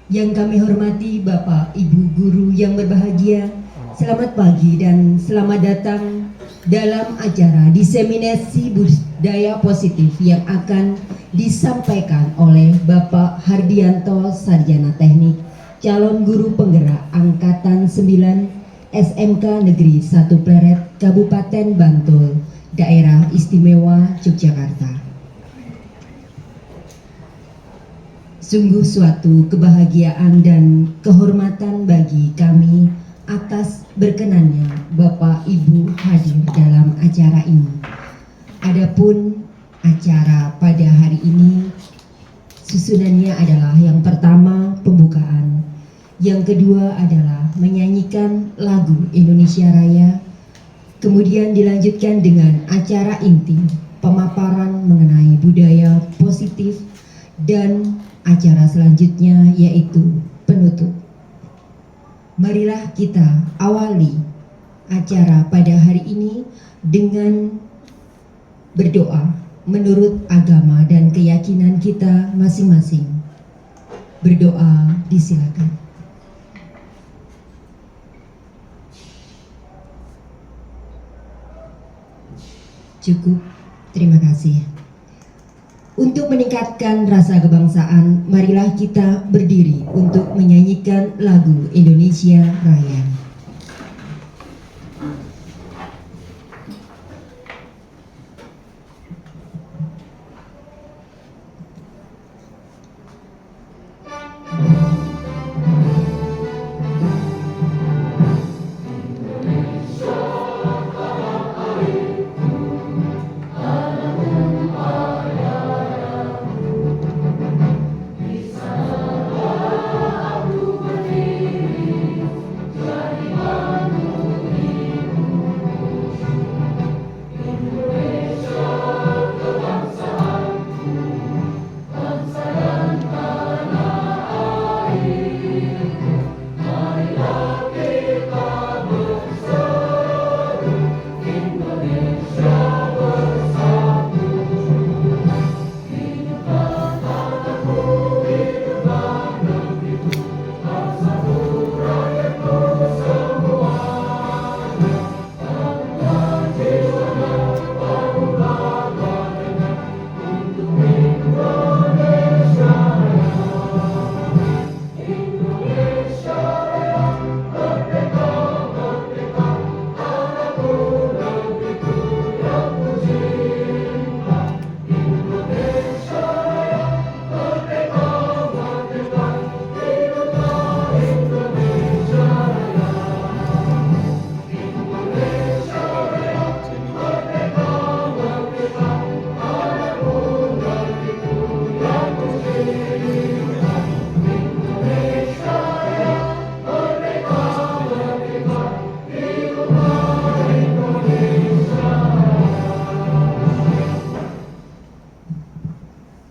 Yang kami hormati Bapak Ibu Guru yang berbahagia, selamat pagi dan selamat datang dalam acara diseminasi budaya positif yang akan disampaikan oleh Bapak Hardianto, Sarjana Teknik, calon guru penggerak Angkatan 9 SMK Negeri 1 Pleret, Kabupaten Bantul, Daerah Istimewa Yogyakarta. Sungguh suatu kebahagiaan dan kehormatan bagi kami atas berkenannya Bapak Ibu hadir dalam acara ini. Adapun acara pada hari ini susunannya adalah yang pertama pembukaan, yang kedua adalah menyanyikan lagu Indonesia Raya, kemudian dilanjutkan dengan acara inti pemaparan mengenai budaya positif, dan acara selanjutnya yaitu penutup. Marilah kita awali acara pada hari ini dengan berdoa menurut agama dan keyakinan kita masing-masing. Berdoa disilakan. Cukup, terima kasih. Untuk meningkatkan rasa kebangsaan, marilah kita berdiri untuk menyanyikan lagu Indonesia Raya.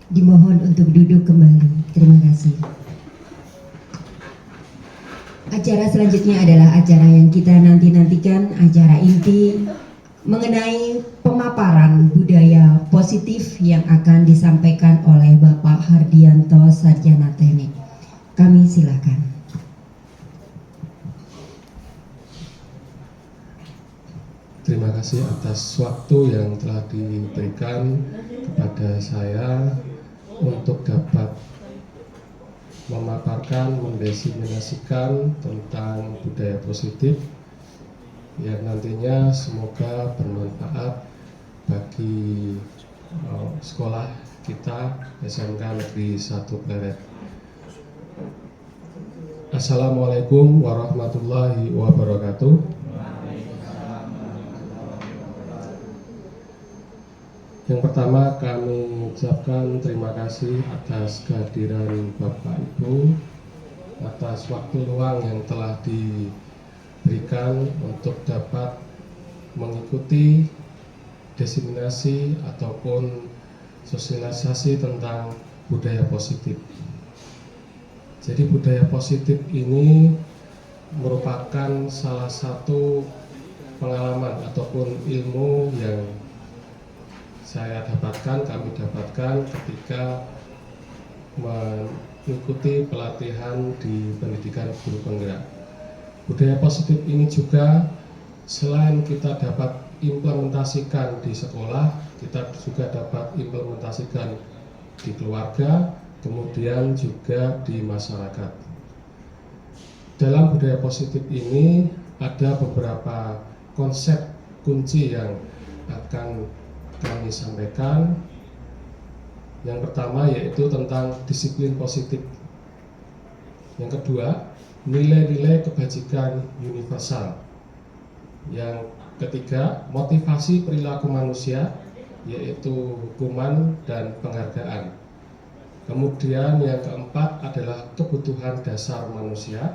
Dimohon untuk duduk kembali. Terima kasih. Acara selanjutnya adalah acara yang kita nanti-nantikan, acara inti mengenai pemaparan budaya positif yang akan disampaikan oleh Bapak Hardianto, Sarjana Teknik. Kami silakan. Terima kasih atas waktu yang telah diberikan kepada saya untuk dapat memaparkan, mendefinisikan tentang budaya positif yang nantinya semoga bermanfaat bagi sekolah kita SMK Negeri 1 Pleret. Assalamualaikum warahmatullahi wabarakatuh. Yang pertama kami mengucapkan terima kasih atas kehadiran Bapak Ibu, atas waktu luang yang telah diberikan untuk dapat mengikuti diseminasi ataupun sosialisasi tentang budaya positif. Jadi budaya positif ini merupakan salah satu pengalaman ataupun ilmu yang kami dapatkan ketika mengikuti pelatihan di pendidikan guru penggerak. Budaya positif ini juga selain kita dapat implementasikan di sekolah, kita juga dapat implementasikan di keluarga, kemudian juga di masyarakat. Dalam budaya positif ini ada beberapa konsep kunci yang akan kami sampaikan. Yang pertama yaitu tentang disiplin positif. Yang kedua, nilai-nilai kebajikan universal. Yang ketiga, motivasi perilaku manusia, yaitu hukuman dan penghargaan. Kemudian yang keempat adalah kebutuhan dasar manusia.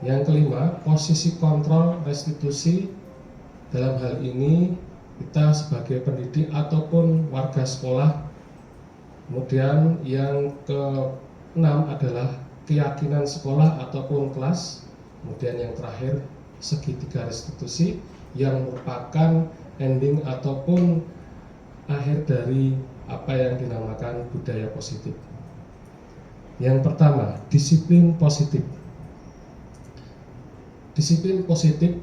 Yang kelima, posisi kontrol restitusi. Dalam hal ini kita sebagai pendidik ataupun warga sekolah. Kemudian yang keenam adalah keyakinan sekolah ataupun kelas. Kemudian yang terakhir, segitiga restitusi yang merupakan ending ataupun akhir dari apa yang dinamakan budaya positif. Yang pertama, disiplin positif. Disiplin positif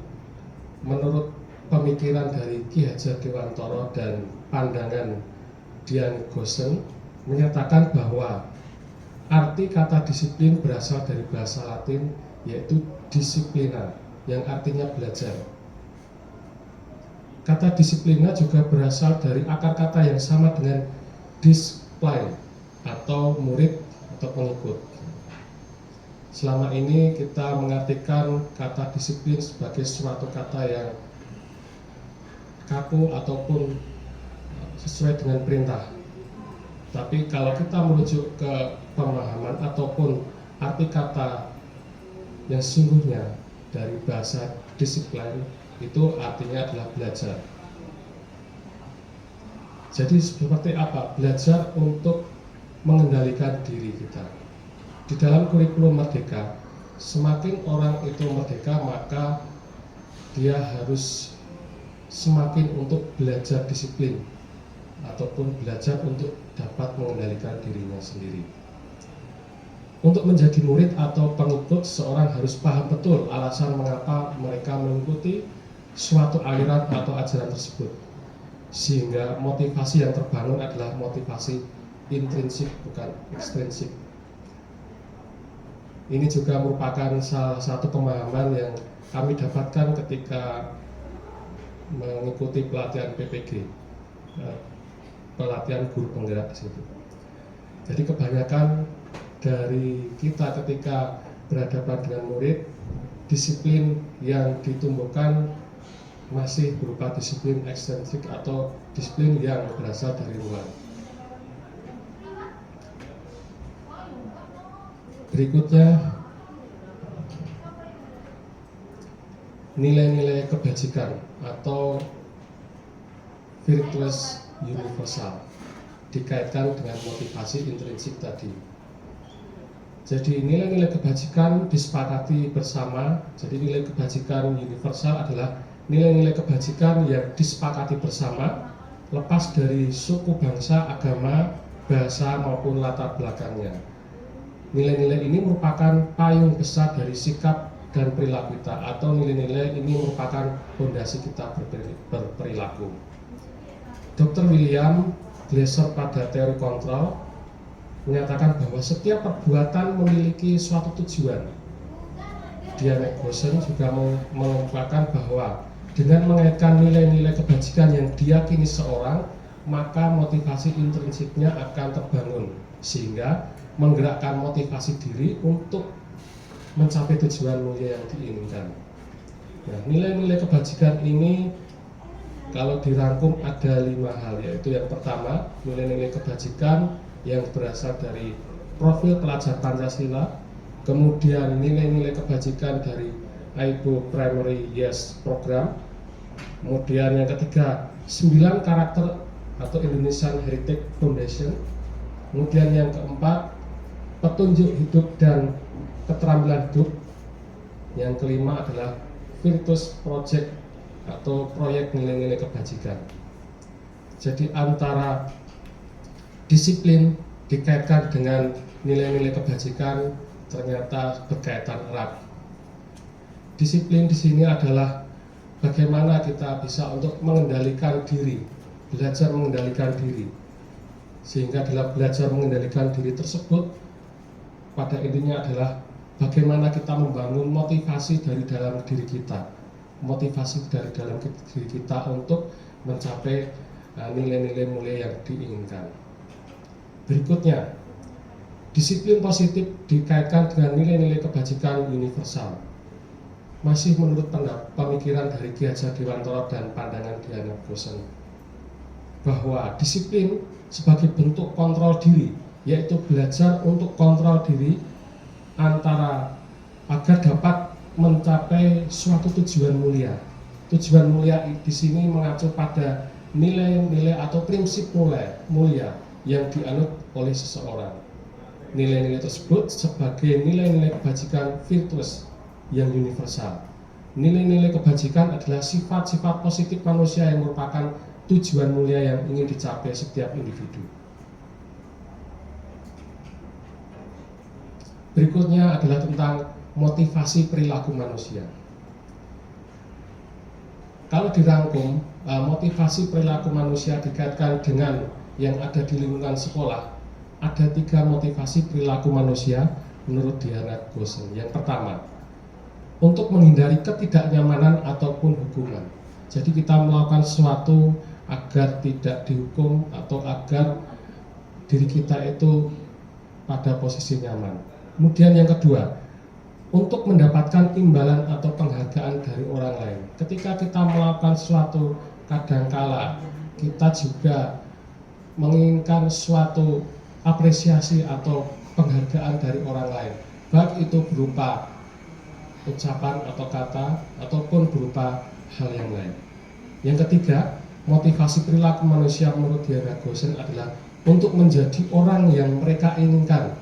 menurut pemikiran dari Ki Hajar Dewantara dan pandangan Dian Goosen menyatakan bahwa arti kata disiplin berasal dari bahasa Latin yaitu disciplina yang artinya belajar. Kata disiplina juga berasal dari akar kata yang sama dengan discipline atau murid atau pengikut. Selama ini kita mengartikan kata disiplin sebagai suatu kata yang kaku ataupun sesuai dengan perintah. Tapi kalau kita merujuk ke pemahaman ataupun arti kata yang sungguhnya dari bahasa disiplin, itu artinya adalah belajar. Jadi seperti apa? Belajar untuk mengendalikan diri kita. Di dalam kurikulum Merdeka, semakin orang itu merdeka, maka dia harus semakin untuk belajar disiplin ataupun belajar untuk dapat mengendalikan dirinya sendiri. Untuk menjadi murid atau pengikut, seorang harus paham betul alasan mengapa mereka mengikuti suatu aliran atau ajaran tersebut. Sehingga motivasi yang terbangun adalah motivasi intrinsik, bukan ekstrinsik. Ini juga merupakan salah satu pemahaman yang kami dapatkan ketika mengikuti pelatihan PPG, pelatihan guru penggerak di situ. Jadi kebanyakan dari kita ketika berhadapan dengan murid, disiplin yang ditumbuhkan masih berupa disiplin ekstrinsik atau disiplin yang berasal dari luar. Berikutnya, nilai-nilai kebajikan atau virtues universal dikaitkan dengan motivasi intrinsik tadi. Jadi nilai-nilai kebajikan disepakati bersama. Jadi nilai kebajikan universal adalah nilai-nilai kebajikan yang disepakati bersama, lepas dari suku, bangsa, agama, bahasa maupun latar belakangnya. Nilai-nilai ini merupakan payung besar dari sikap dan perilaku kita, atau nilai-nilai ini merupakan fondasi kita berperilaku. Dr. William Glasser pada teori kontrol menyatakan bahwa setiap perbuatan memiliki suatu tujuan. Dian Goosen juga mengungkapkan bahwa dengan mengaitkan nilai-nilai kebajikan yang diyakini seorang, maka motivasi intrinsiknya akan terbangun, sehingga menggerakkan motivasi diri untuk mencapai tujuan mulia yang diinginkan. Nah, nilai-nilai kebajikan ini kalau dirangkum ada 5 hal, yaitu yang pertama, nilai-nilai kebajikan yang berasal dari profil pelajar Pancasila, kemudian nilai-nilai kebajikan dari AIBO Primary Yes Program, kemudian yang ketiga 9 karakter atau Indonesian Heritage Foundation, kemudian yang keempat petunjuk hidup dan keterampilan hidup, yang kelima adalah Virtus Project atau proyek nilai-nilai kebajikan. Jadi antara disiplin dikaitkan dengan nilai-nilai kebajikan ternyata berkaitan erat. Disiplin di sini adalah bagaimana kita bisa untuk mengendalikan diri, belajar mengendalikan diri. Sehingga dalam belajar mengendalikan diri tersebut, pada intinya adalah bagaimana kita membangun motivasi dari dalam diri kita, motivasi dari dalam diri kita untuk mencapai nilai-nilai mulia yang diinginkan. Berikutnya, disiplin positif dikaitkan dengan nilai-nilai kebajikan universal. Masih menurut pemikiran dari Ki Hajar Dewantara dan pandangan Diana Gosen, bahwa disiplin sebagai bentuk kontrol diri, yaitu belajar untuk kontrol diri antara agar dapat mencapai suatu tujuan mulia. Tujuan mulia di sini mengacu pada nilai-nilai atau prinsip mulia yang dianut oleh seseorang. Nilai-nilai tersebut sebagai nilai-nilai kebajikan virtuous yang universal. Nilai-nilai kebajikan adalah sifat-sifat positif manusia yang merupakan tujuan mulia yang ingin dicapai setiap individu. Berikutnya adalah tentang motivasi perilaku manusia. Kalau dirangkum, motivasi perilaku manusia dikaitkan dengan yang ada di lingkungan sekolah. Ada 3 motivasi perilaku manusia menurut Diana Gosen. Yang pertama, untuk menghindari ketidaknyamanan ataupun hukuman. Jadi kita melakukan sesuatu agar tidak dihukum atau agar diri kita itu pada posisi nyaman. Kemudian yang kedua, untuk mendapatkan imbalan atau penghargaan dari orang lain. Ketika kita melakukan sesuatu, kadangkala kita juga menginginkan suatu apresiasi atau penghargaan dari orang lain, baik itu berupa ucapan atau kata ataupun berupa hal yang lain. Yang ketiga, motivasi perilaku manusia menurut Diana Gosen adalah untuk menjadi orang yang mereka inginkan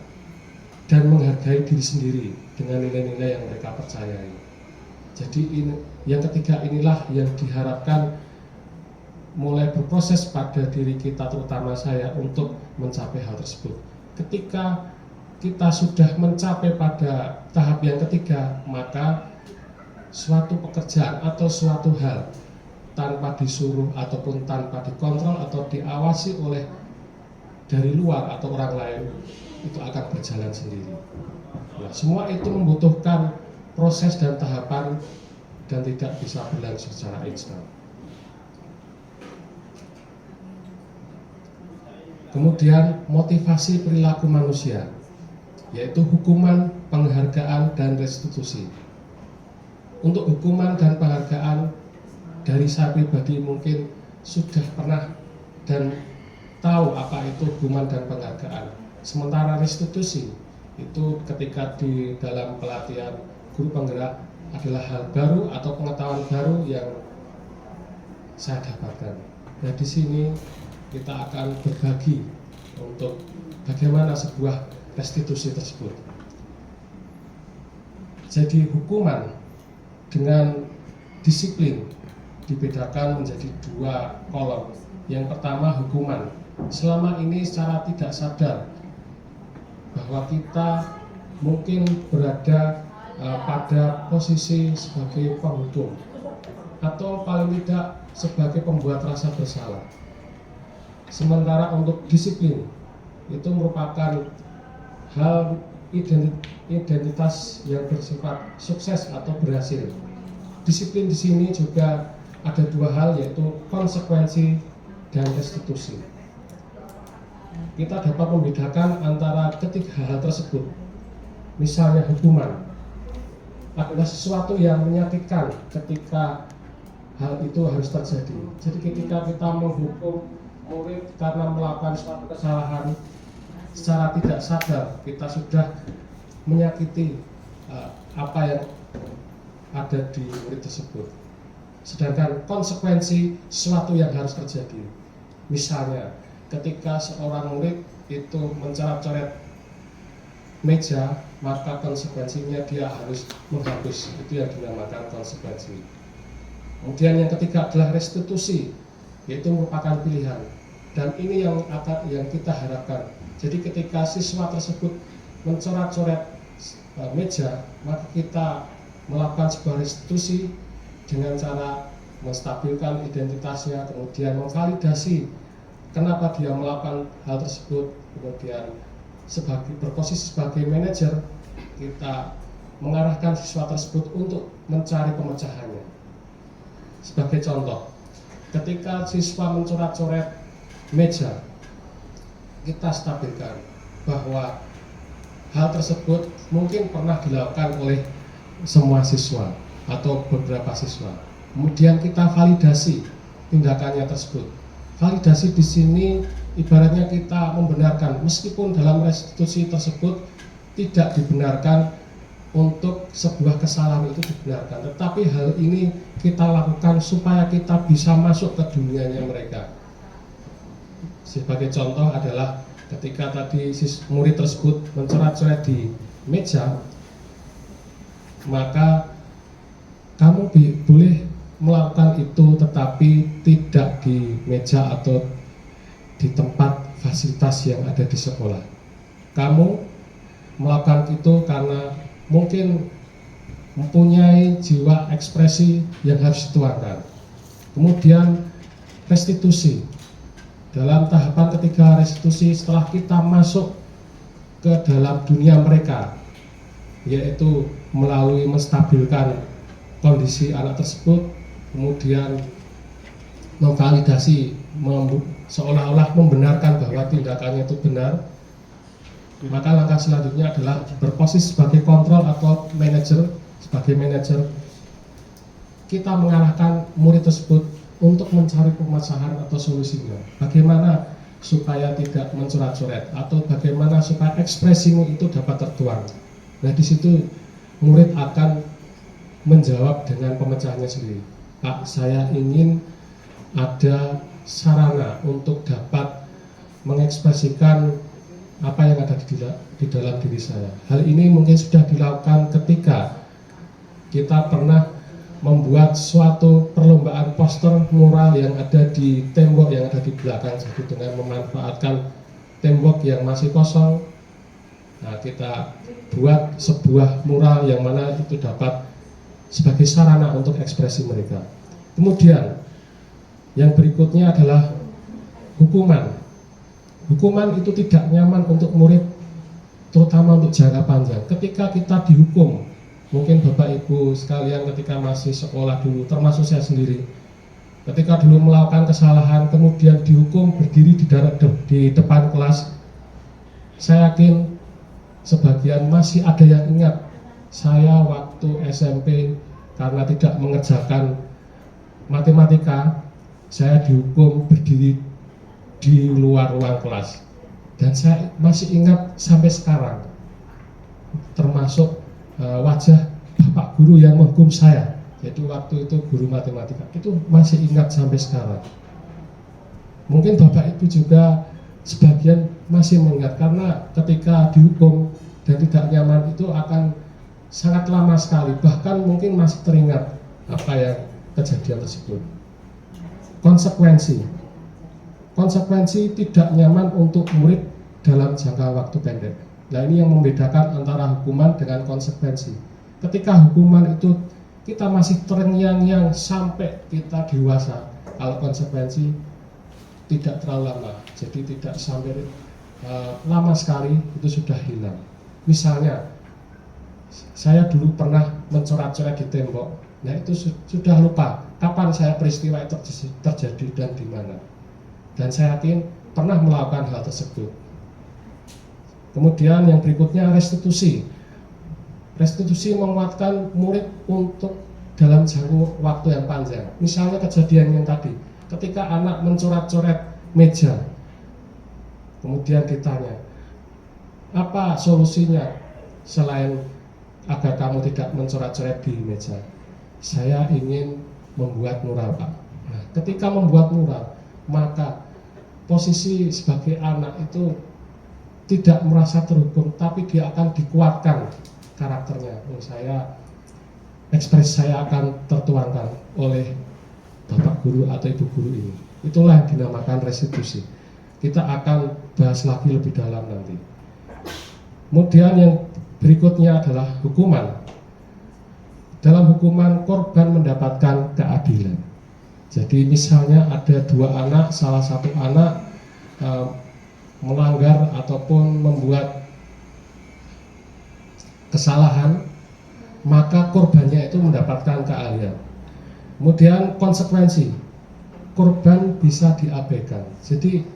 dan menghargai diri sendiri dengan nilai-nilai yang mereka percayai. Jadi yang ketiga inilah yang diharapkan mulai berproses pada diri kita, terutama saya, untuk mencapai hal tersebut. Ketika kita sudah mencapai pada tahap yang ketiga, maka suatu pekerjaan atau suatu hal tanpa disuruh ataupun tanpa dikontrol atau diawasi oleh dari luar atau orang lain, itu akan berjalan sendiri. Nah, semua itu membutuhkan proses dan tahapan dan tidak bisa berlangsung secara instan. Kemudian motivasi perilaku manusia, yaitu hukuman, penghargaan, dan restitusi. Untuk hukuman dan penghargaan, dari saya pribadi mungkin sudah pernah dan tahu apa itu hukuman dan penghargaan. Sementara restitusi itu ketika di dalam pelatihan guru penggerak adalah hal baru atau pengetahuan baru yang saya dapatkan. Nah, di sini kita akan berbagi untuk bagaimana sebuah restitusi tersebut. Jadi hukuman dengan disiplin dibedakan menjadi 2 kolom. Yang pertama, hukuman. Selama ini secara tidak sadar bahwa kita mungkin berada pada posisi sebagai penghukum atau paling tidak sebagai pembuat rasa bersalah. Sementara untuk disiplin itu merupakan hal identitas yang bersifat sukses atau berhasil. Disiplin di sini juga ada 2 hal, yaitu konsekuensi dan restitusi. Kita dapat membedakan antara ketiga hal tersebut. Misalnya hukuman adalah sesuatu yang menyakitkan ketika hal itu harus terjadi. Jadi ketika kita menghukum murid karena melakukan suatu kesalahan, secara tidak sadar kita sudah menyakiti apa yang ada di murid tersebut. Sedangkan konsekuensi sesuatu yang harus terjadi. Misalnya ketika seorang murid itu mencoret-coret meja, maka konsekuensinya dia harus menghapus. Itu yang dinamakan konsekuensi. Kemudian yang ketiga adalah restitusi, yaitu merupakan pilihan. Dan ini yang kita harapkan. Jadi ketika siswa tersebut mencoret-coret meja, maka kita melakukan sebuah restitusi dengan cara menstabilkan identitasnya, kemudian memvalidasi kenapa dia melakukan hal tersebut, kemudian berposisi sebagai manajer, kita mengarahkan siswa tersebut untuk mencari pemecahannya. Sebagai contoh, ketika siswa mencoret-coret meja, kita stabilkan bahwa hal tersebut mungkin pernah dilakukan oleh semua siswa atau beberapa siswa. Kemudian kita validasi tindakannya tersebut. Validasi di sini ibaratnya kita membenarkan, meskipun dalam restitusi tersebut tidak dibenarkan untuk sebuah kesalahan itu dibenarkan, tetapi hal ini kita lakukan supaya kita bisa masuk ke dunianya mereka. Sebagai contoh adalah ketika tadi murid tersebut mencoret-coret di meja, maka kamu boleh melakukan itu tetapi tidak di meja atau di tempat fasilitas yang ada di sekolah. Kamu melakukan itu karena mungkin mempunyai jiwa ekspresi yang harus dituangkan. Kemudian restitusi. Dalam tahapan ketiga restitusi, setelah kita masuk ke dalam dunia mereka, yaitu melalui menstabilkan kondisi anak tersebut, kemudian memvalidasi seolah-olah membenarkan bahwa tindakannya itu benar, maka langkah selanjutnya adalah berposisi sebagai kontrol atau manajer. Sebagai manajer, kita mengarahkan murid tersebut untuk mencari pemecahan atau solusinya. Bagaimana supaya tidak mencoret-coret, atau bagaimana supaya ekspresimu itu dapat tertuang. Nah, di situ murid akan menjawab dengan pemecahannya sendiri. Pak, saya ingin ada sarana untuk dapat mengekspresikan apa yang ada di dalam diri saya. Hal ini mungkin sudah dilakukan ketika kita pernah membuat suatu perlombaan poster mural yang ada di tembok yang ada di belakang. Jadi dengan memanfaatkan tembok yang masih kosong, nah, kita buat sebuah mural yang mana itu dapat sebagai sarana untuk ekspresi mereka. Kemudian yang berikutnya adalah hukuman. Hukuman itu tidak nyaman untuk murid, terutama untuk jangka panjang. Ketika kita dihukum, mungkin Bapak Ibu sekalian ketika masih sekolah dulu, termasuk saya sendiri, ketika dulu melakukan kesalahan kemudian dihukum berdiri di depan kelas, saya yakin sebagian masih ada yang ingat. Saya waktu SMP karena tidak mengerjakan matematika, saya dihukum berdiri di luar ruang kelas, dan saya masih ingat sampai sekarang, termasuk wajah Bapak guru yang menghukum saya, yaitu waktu itu guru matematika, itu masih ingat sampai sekarang. Mungkin Bapak Ibu juga sebagian masih mengingat, karena ketika dihukum dan tidak nyaman itu akan sangat lama sekali, bahkan mungkin masih teringat apa yang kejadian tersebut. Konsekuensi tidak nyaman untuk murid dalam jangka waktu pendek. Nah, ini yang membedakan antara hukuman dengan konsekuensi. Ketika hukuman itu kita masih terngiang-ngiang sampai kita dewasa, kalau konsekuensi tidak terlalu lama, jadi tidak sampai lama sekali itu sudah hilang. Misalnya, saya dulu pernah mencoret-coret di tembok, nah itu sudah lupa kapan saya peristiwa itu terjadi dan di mana. Dan saya yakin pernah melakukan hal tersebut. Kemudian yang berikutnya restitusi. Restitusi menguatkan murid untuk dalam jangka waktu yang panjang. Misalnya kejadian yang tadi, ketika anak mencoret-coret meja, kemudian ditanya, apa solusinya selain agar kamu tidak mencoret-coret di meja? Saya ingin membuat mural, Pak. Nah, ketika membuat mural, maka posisi sebagai anak itu tidak merasa terhukum, tapi dia akan dikuatkan karakternya. Ekspresi saya akan tertuangkan oleh Bapak guru atau Ibu guru ini. Itulah yang dinamakan restitusi. kita akan bahas lagi lebih dalam nanti. Kemudian yang berikutnya adalah hukuman. Dalam hukuman, korban mendapatkan keadilan. Jadi misalnya ada dua anak, salah satu anak melanggar ataupun membuat kesalahan, maka korbannya itu mendapatkan keadilan. Kemudian konsekuensi, korban bisa diabaikan. Jadi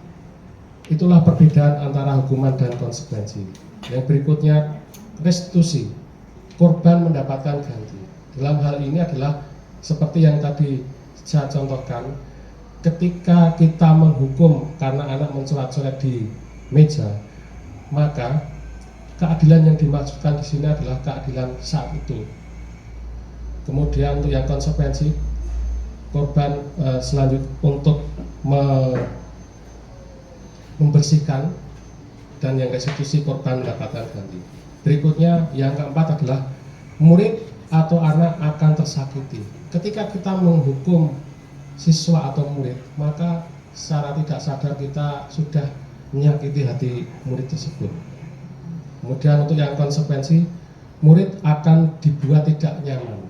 itulah perbedaan antara hukuman dan konsekuensi. Yang berikutnya, restitusi, korban mendapatkan ganti. Dalam hal ini adalah seperti yang tadi saya contohkan, ketika kita menghukum karena anak mencoret-coret di meja, maka keadilan yang dimaksudkan di sini adalah keadilan saat itu. Kemudian untuk yang konsekuensi, korban selanjutnya untuk membersihkan, dan yang restitusi korban mendapatkan ganti. Berikutnya yang keempat adalah murid atau anak akan tersakiti. Ketika kita menghukum siswa atau murid, maka secara tidak sadar kita sudah menyakiti hati murid tersebut. Kemudian untuk yang konsekuensi, murid akan dibuat tidak nyaman.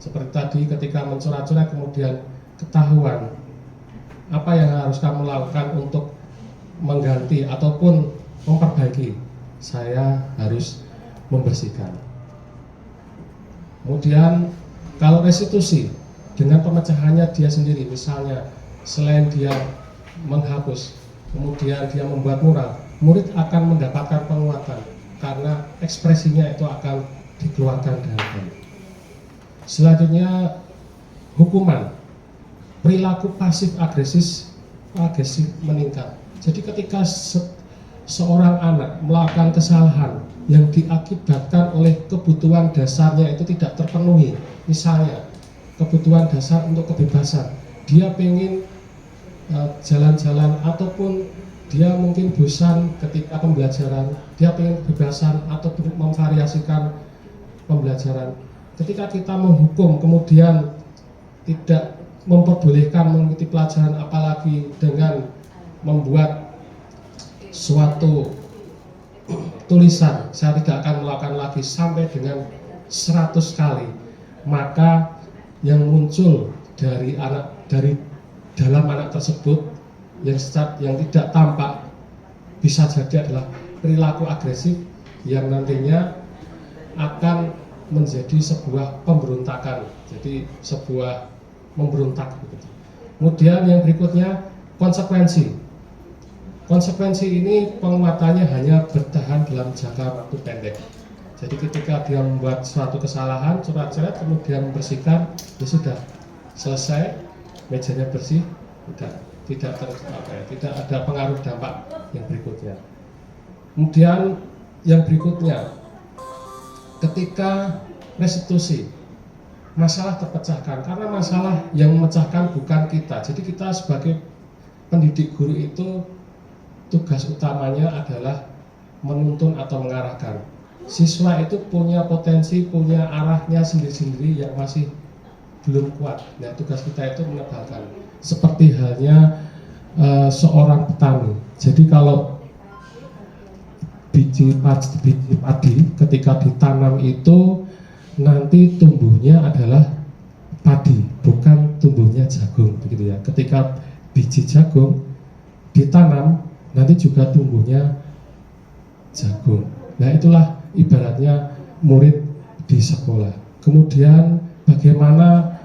Seperti tadi ketika mencoret-coret kemudian ketahuan, apa yang harus kamu lakukan untuk mengganti ataupun memperbaiki? Saya harus membersihkan. Kemudian kalau restitusi, dengan pemecahannya dia sendiri, misalnya selain dia menghapus, kemudian dia membuat mural, murid akan mendapatkan penguatan karena ekspresinya itu akan dikeluarkan dengan baik. Selanjutnya hukuman, perilaku pasif agresif meningkat. Jadi ketika seorang anak melakukan kesalahan yang diakibatkan oleh kebutuhan dasarnya itu tidak terpenuhi, misalnya kebutuhan dasar untuk kebebasan, dia pengen jalan-jalan ataupun dia mungkin bosan ketika pembelajaran, dia pengen kebebasan ataupun memvariasikan pembelajaran. Ketika kita menghukum kemudian tidak memperbolehkan mengikuti pelajaran, apalagi dengan membuat suatu tulisan, saya tidak akan melakukan lagi sampai dengan 100 kali, maka yang muncul dari dalam anak tersebut yang tidak tampak bisa jadi adalah perilaku agresif yang nantinya akan menjadi sebuah pemberontakan, jadi sebuah memberontak begitu. Kemudian yang berikutnya konsekuensi. Konsekuensi ini penguatannya hanya bertahan dalam jangka waktu pendek. Jadi ketika dia membuat suatu kesalahan, coret-coret, kemudian membersihkan, ya sudah selesai, mejanya bersih, tidak ada pengaruh dampak yang berikutnya. Kemudian yang berikutnya, ketika restitusi, masalah terpecahkan karena masalah yang memecahkan bukan kita. Jadi kita sebagai pendidik guru itu tugas utamanya adalah menuntun atau mengarahkan. Siswa itu punya potensi, punya arahnya sendiri-sendiri yang masih belum kuat. Nah, tugas kita itu menebalkan. Seperti halnya seorang petani. Jadi kalau biji padi ketika ditanam itu nanti tumbuhnya adalah padi, bukan tumbuhnya jagung, begitu ya. Ketika biji jagung ditanam, nanti juga tumbuhnya jagung. Nah, itulah ibaratnya murid di sekolah. Kemudian bagaimana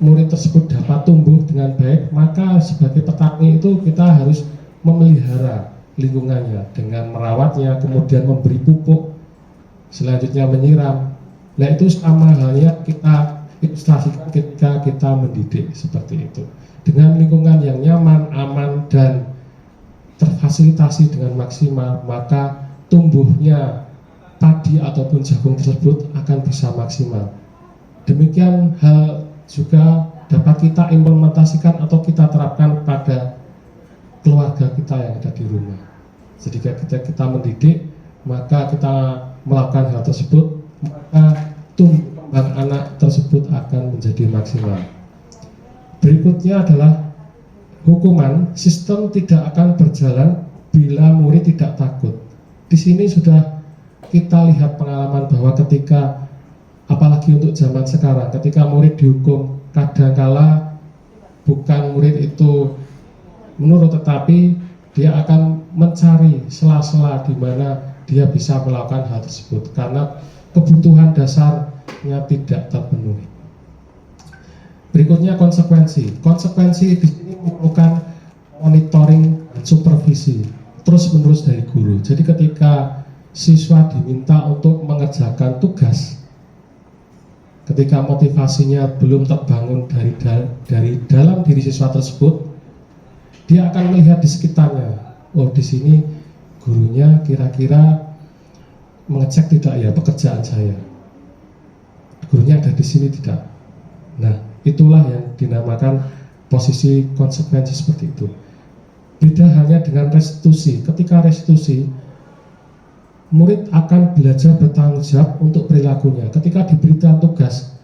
murid tersebut dapat tumbuh dengan baik, maka sebagai petani itu kita harus memelihara lingkungannya dengan merawatnya, kemudian memberi pupuk, selanjutnya menyiram. Nah, itu sama halnya kita ilustrasikan ketika kita mendidik seperti itu. Dengan lingkungan yang nyaman, aman, dan terfasilitasi dengan maksimal, maka tumbuhnya padi ataupun jagung tersebut akan bisa maksimal. Demikian hal juga dapat kita implementasikan atau kita terapkan pada keluarga kita yang ada di rumah. Jadi ketika kita mendidik, maka kita melakukan hal tersebut, maka tumbuh kembang anak tersebut akan menjadi maksimal. Berikutnya adalah hukuman, sistem tidak akan berjalan bila murid tidak takut. Di sini sudah kita lihat pengalaman bahwa ketika, apalagi untuk zaman sekarang, ketika murid dihukum, kadangkala bukan murid itu menurut, tetapi dia akan mencari sela-sela di mana dia bisa melakukan hal tersebut karena kebutuhan dasarnya tidak terpenuhi. Berikutnya konsekuensi. Konsekuensi di sini merupakan monitoring dan supervisi terus-menerus dari guru. Jadi ketika siswa diminta untuk mengerjakan tugas, ketika motivasinya belum terbangun dari dalam diri siswa tersebut, dia akan melihat di sekitarnya. Oh, di sini gurunya kira-kira mengecek tidak ya pekerjaan saya. Gurunya ada di sini tidak. Nah, itulah yang dinamakan posisi konsekuensi seperti itu. Beda halnya dengan restitusi. Ketika restitusi, murid akan belajar bertanggung jawab untuk perilakunya. Ketika diberikan tugas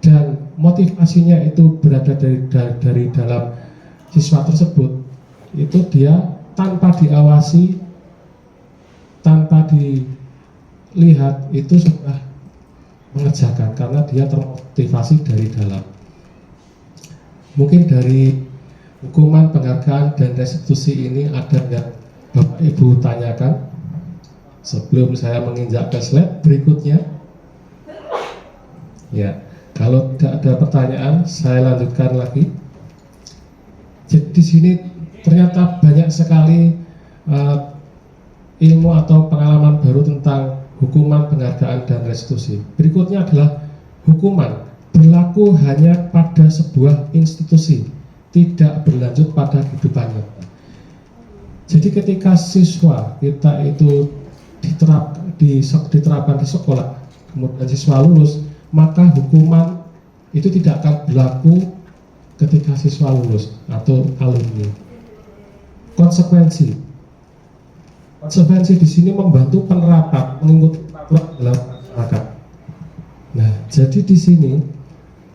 dan motivasinya itu berada dari dalam siswa tersebut, itu dia tanpa diawasi, tanpa dilihat, itu sudah mengerjakan karena dia termotivasi dari dalam. Mungkin dari hukuman, penghargaan, dan restitusi ini ada yang Bapak Ibu tanyakan sebelum saya menginjak ke slide berikutnya. Ya, kalau tidak ada pertanyaan, saya lanjutkan lagi. Jadi di sini ternyata banyak sekali ilmu atau pengalaman baru tentang hukuman, penghargaan, dan restitusi. Berikutnya adalah hukuman berlaku hanya pada sebuah institusi, tidak berlanjut pada kehidupannya. Jadi ketika siswa kita itu diterapkan di sekolah, kemudian siswa lulus, maka hukuman itu tidak akan berlaku ketika siswa lulus atau alumni. Konsekuensi di sini membantu penerapan mengikuti peraturan dalam masyarakat. Nah, jadi di sini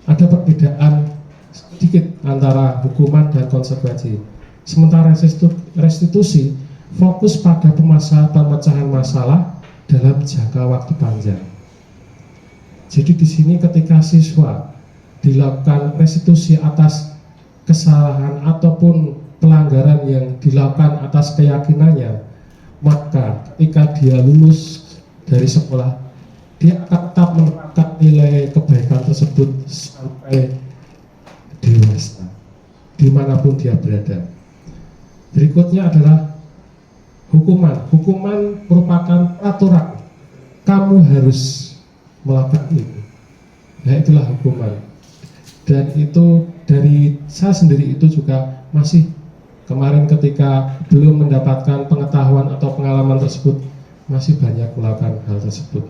ada perbedaan sedikit antara hukuman dan konsekuensi. Sementara restitusi fokus pada pemecahan masalah dalam jangka waktu panjang. Jadi di sini ketika siswa dilakukan restitusi atas kesalahan ataupun pelanggaran yang dilakukan atas keyakinannya, maka ketika dia lulus dari sekolah, dia akan tetap menerapkan nilai kebaikan tersebut sampai dewasa, dimanapun dia berada. Berikutnya adalah hukuman. Hukuman merupakan peraturan. Kamu harus melakukan itu. Nah, itulah hukuman. Dan itu dari saya sendiri itu juga masih kemarin ketika belum mendapatkan pengetahuan atau pengalaman tersebut, masih banyak melakukan hal tersebut.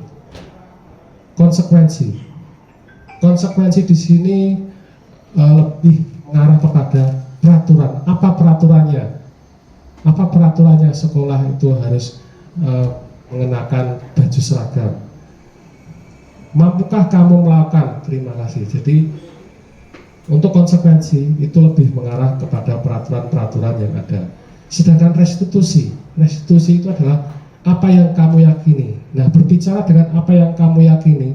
Konsekuensi di sini lebih mengarah kepada peraturan. Apa peraturannya? Apa peraturannya? Sekolah itu harus mengenakan baju seragam. Mampukah kamu melakukan? Terima kasih. Jadi untuk konsekuensi itu lebih mengarah kepada peraturan-peraturan yang ada. Sedangkan restitusi itu adalah apa yang kamu yakini. Nah, berbicara dengan apa yang kamu yakini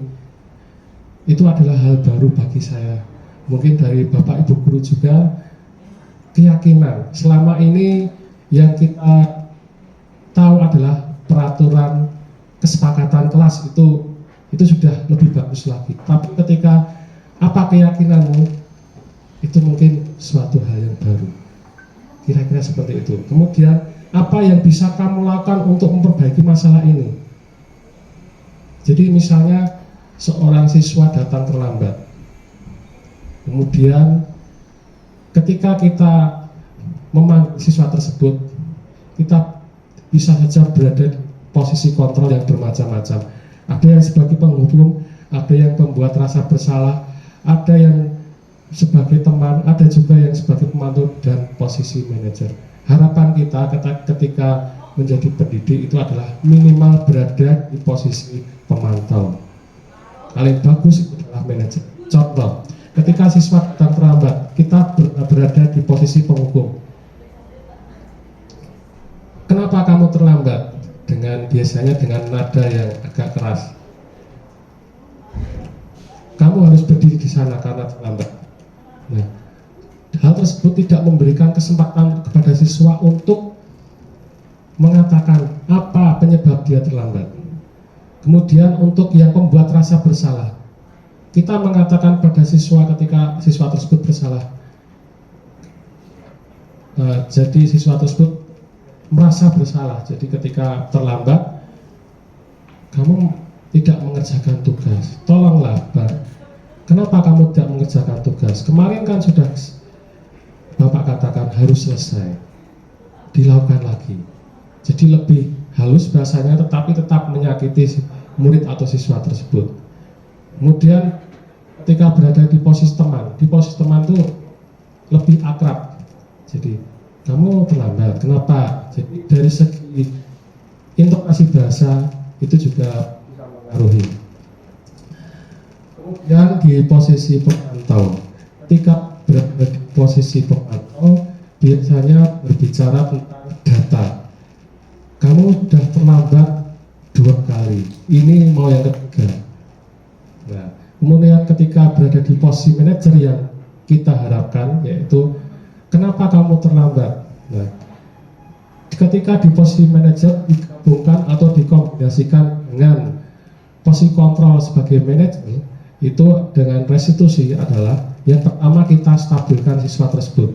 itu adalah hal baru bagi saya. Mungkin dari Bapak Ibu guru juga, keyakinan. Selama ini yang kita tahu adalah peraturan kesepakatan kelas itu sudah lebih bagus lagi. Tapi ketika apa keyakinanmu, itu mungkin suatu hal yang baru. Kira-kira seperti itu. Kemudian apa yang bisa kamu lakukan untuk memperbaiki masalah ini? Jadi misalnya seorang siswa datang terlambat, kemudian ketika kita memanggil siswa tersebut, kita bisa saja berada di posisi kontrol yang bermacam-macam. Ada yang sebagai penghubung, ada yang pembuat rasa bersalah, ada yang sebagai teman, ada juga yang sebagai pemantau dan posisi manajer. Harapan kita ketika menjadi pendidik itu adalah minimal berada di posisi pemantau. Paling bagus itu adalah manajer. Contoh, ketika siswa datang terlambat, kita berada di posisi penghukum. Kenapa kamu terlambat? Biasanya dengan nada yang agak keras. Kamu harus berdiri di sana karena terlambat. Nah, hal tersebut tidak memberikan kesempatan kepada siswa untuk mengatakan apa penyebab dia terlambat. Kemudian untuk yang membuat rasa bersalah, kita mengatakan pada siswa ketika siswa tersebut bersalah, jadi siswa tersebut merasa bersalah. Jadi ketika terlambat, kamu tidak mengerjakan tugas. Tolonglah, Pak. Kenapa kamu tidak mengerjakan tugas? Kemarin kan sudah Bapak katakan harus selesai. Dilakukan lagi. Jadi lebih halus bahasanya, tetapi tetap menyakiti murid atau siswa tersebut. Kemudian ketika berada di posisi teman itu lebih akrab. Jadi kamu terlambat, kenapa? Jadi dari segi intonasi bahasa itu juga bisa mengaruhi. Kemudian di posisi pemantau, ketika berada di posisi pemantau biasanya berbicara tentang data. Kamu sudah terlambat 2 kali, ini mau yang ketiga. Nah, kemudian ketika berada di posisi manajer yang kita harapkan, yaitu kenapa kamu terlambat? Nah, ketika di posisi manajer digabungkan atau dikombinasikan dengan posisi kontrol sebagai manajer, itu dengan restitusi adalah yang pertama kita stabilkan siswa tersebut.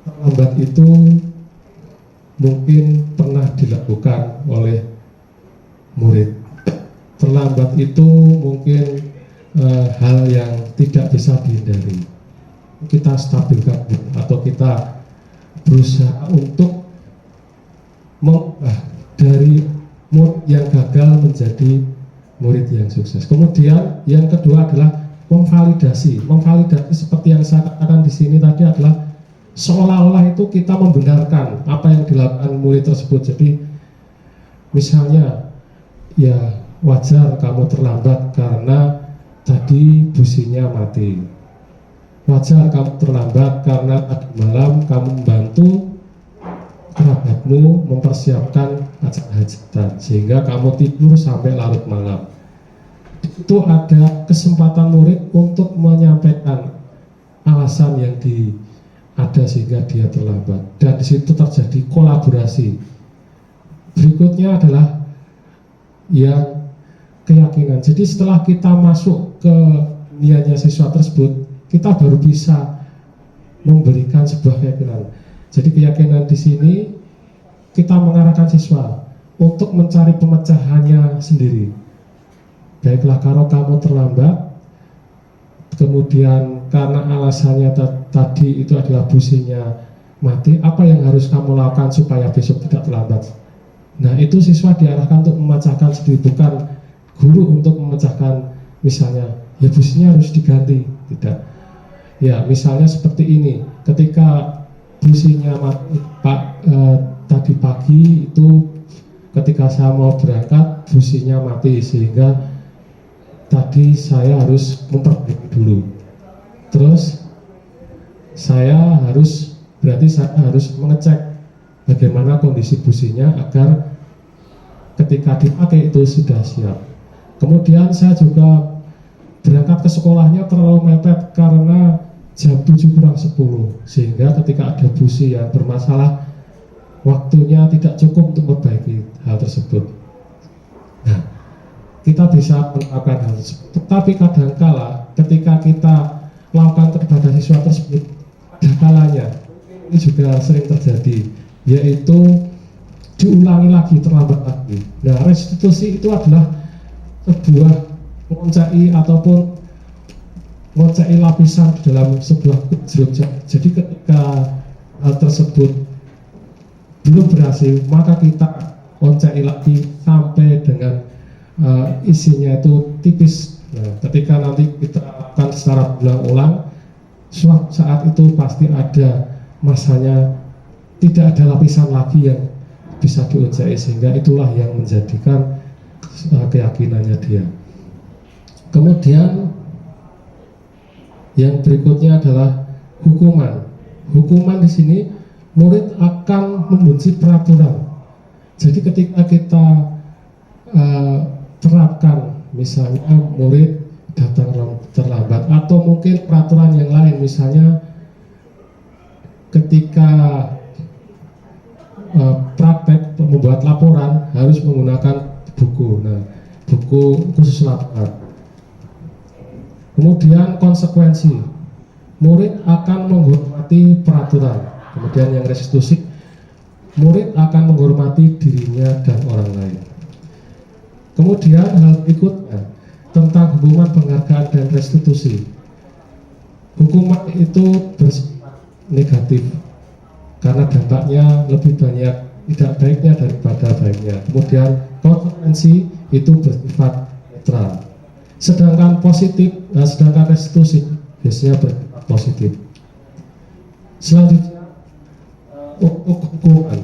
Terlambat itu mungkin pernah dilakukan oleh murid. Terlambat itu mungkin hal yang tidak bisa dihindari. Kita stabilkan atau kita berusaha untuk mengubah dari murid yang gagal menjadi murid yang sukses. Kemudian yang kedua adalah memvalidasi. Memvalidasi seperti yang saya katakan di sini tadi adalah seolah-olah itu kita membenarkan apa yang dilakukan murid tersebut. Jadi misalnya, ya wajar kamu terlambat karena tadi businya mati. Wajar kamu terlambat karena tadi malam kamu membantu kerabatmu mempersiapkan acara hajatan sehingga kamu tidur sampai larut malam. Itu ada kesempatan murid untuk menyampaikan alasan yang ada sehingga dia terlambat, dan di situ terjadi kolaborasi. Berikutnya adalah yang keyakinan. Jadi setelah kita masuk ke niatnya siswa tersebut, kita baru bisa memberikan sebuah keyakinan. Jadi keyakinan di sini kita mengarahkan siswa untuk mencari pemecahannya sendiri. Baiklah, kalau kamu terlambat, kemudian karena alasannya tadi itu adalah businya mati, apa yang harus kamu lakukan supaya besok tidak terlambat? Nah, itu siswa diarahkan untuk memecahkan sendiri, bukan guru untuk memecahkan. Misalnya, ya businya harus diganti, tidak. Ya, misalnya seperti ini, ketika businya mati, tadi pagi itu ketika saya mau berangkat businya mati, sehingga tadi saya harus memperbaiki dulu. Terus saya harus mengecek bagaimana kondisi businya agar ketika dipakai itu sudah siap. Kemudian saya juga berangkat ke sekolahnya terlalu mepet karena jam 7:50, sehingga ketika ada busi yang bermasalah waktunya tidak cukup untuk memperbaiki hal tersebut. Nah, kita bisa melakukan hal tersebut. Tetapi kadangkala ketika kita lakukan kepada siswa tersebut, ada kalanya ini juga sering terjadi, yaitu diulangi lagi, terlambat lagi. Nah, restitusi itu adalah sebuah ngoncai ataupun ngoncai lapisan di dalam sebuah jeruk. Jadi ketika hal tersebut belum berhasil, maka kita ngoncai lagi sampai dengan isinya itu tipis. Nah, ketika nanti kita lakukan secara berulang-ulang, suatu saat itu pasti ada masanya tidak ada lapisan lagi yang bisa diuncai, sehingga itulah yang menjadikan keyakinannya dia. Kemudian yang berikutnya adalah hukuman. Hukuman di sini murid akan membenci peraturan. Jadi ketika kita terapkan, misalnya murid datang terlambat atau mungkin peraturan yang lain, misalnya ketika praktek membuat laporan harus menggunakan buku. Nah, buku khusus laporan. Kemudian konsekuensi, murid akan menghormati peraturan. Kemudian yang restitusi, murid akan menghormati dirinya dan orang lain. Kemudian hal berikutnya tentang hukuman, penghargaan, dan restitusi. Hukuman itu bersifat negatif karena dampaknya lebih banyak tidak baiknya daripada baiknya. Kemudian konsekuensi itu bersifat netral. Sedangkan sedangkan restitusi biasanya bersifat positif. Selanjutnya untuk hukuman.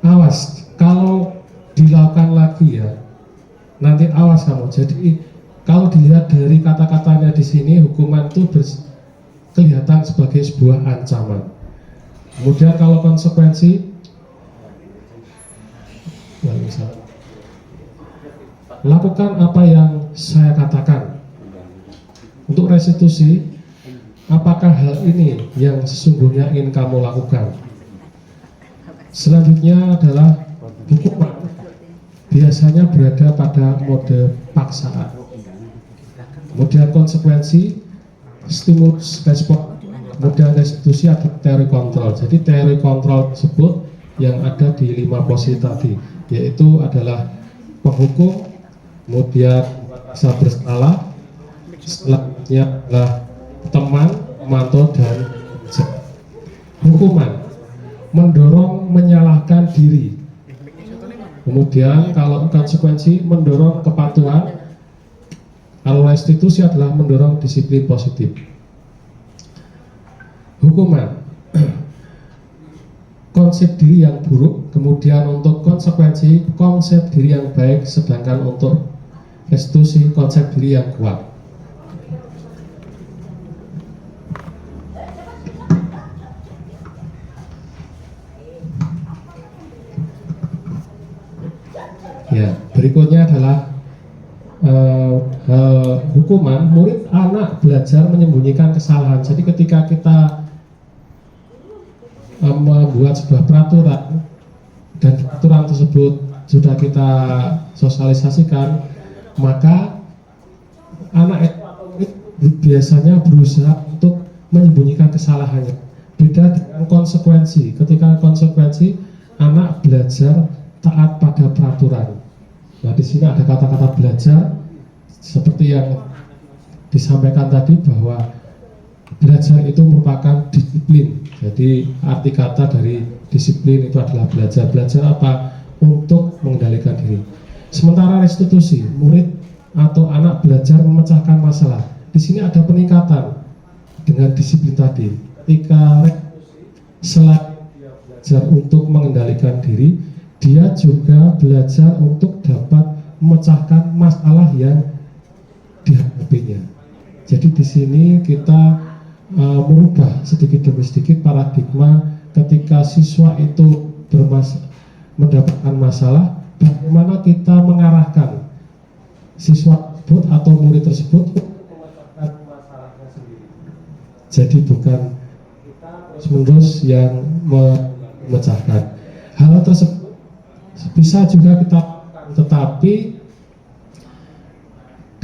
Awas, kalau dilakukan lagi ya, nanti awas kamu. Jadi kalau dilihat dari kata-katanya di sini, hukuman itu kelihatan sebagai sebuah ancaman. Kemudian kalau konsekuensi, lakukan apa yang saya katakan. Untuk restitusi, apakah hal ini yang sesungguhnya ingin kamu lakukan? Selanjutnya adalah hukuman. Biasanya berada pada mode paksaan. Kemudian konsekuensi, stimulus respon. Kemudian restitusi ada teori kontrol. Jadi teori kontrol tersebut yang ada di 5 posisi tadi, yaitu adalah penghukum, kemudian merasa bersalah, selanjutnya adalah teman, pemantau, dan hukuman mendorong menyalahkan diri. Kemudian kalau konsekuensi mendorong kepatuhan, kalau restitusi adalah mendorong disiplin positif. Hukuman, konsep diri yang buruk. Kemudian untuk konsekuensi, konsep diri yang baik. Sedangkan untuk restitusi, konsep diri yang kuat. Ya, berikutnya adalah hukuman. Murid anak belajar menyembunyikan kesalahan. Jadi ketika kita membuat sebuah peraturan dan peraturan tersebut sudah kita sosialisasikan, maka anak itu biasanya berusaha untuk menyembunyikan kesalahannya. Beda dengan konsekuensi. Ketika konsekuensi, anak belajar taat pada peraturan. Nah, di sini ada kata-kata belajar seperti yang disampaikan tadi, bahwa belajar itu merupakan disiplin. Jadi arti kata dari disiplin itu adalah belajar. Belajar apa? Untuk mengendalikan diri. Sementara restitusi, murid atau anak belajar memecahkan masalah. Di sini ada peningkatan dengan disiplin tadi. Ketika selain belajar untuk mengendalikan diri, dia juga belajar untuk dapat memecahkan masalah yang dihadapinya. Jadi di sini kita merubah sedikit demi sedikit paradigma ketika siswa itu mendapatkan masalah, bagaimana kita mengarahkan siswa tersebut atau murid tersebut untuk memecahkan masalahnya sendiri. Jadi bukan kita terus-menerus yang memecahkan. Hal tersebut bisa juga kita lakukan, tetapi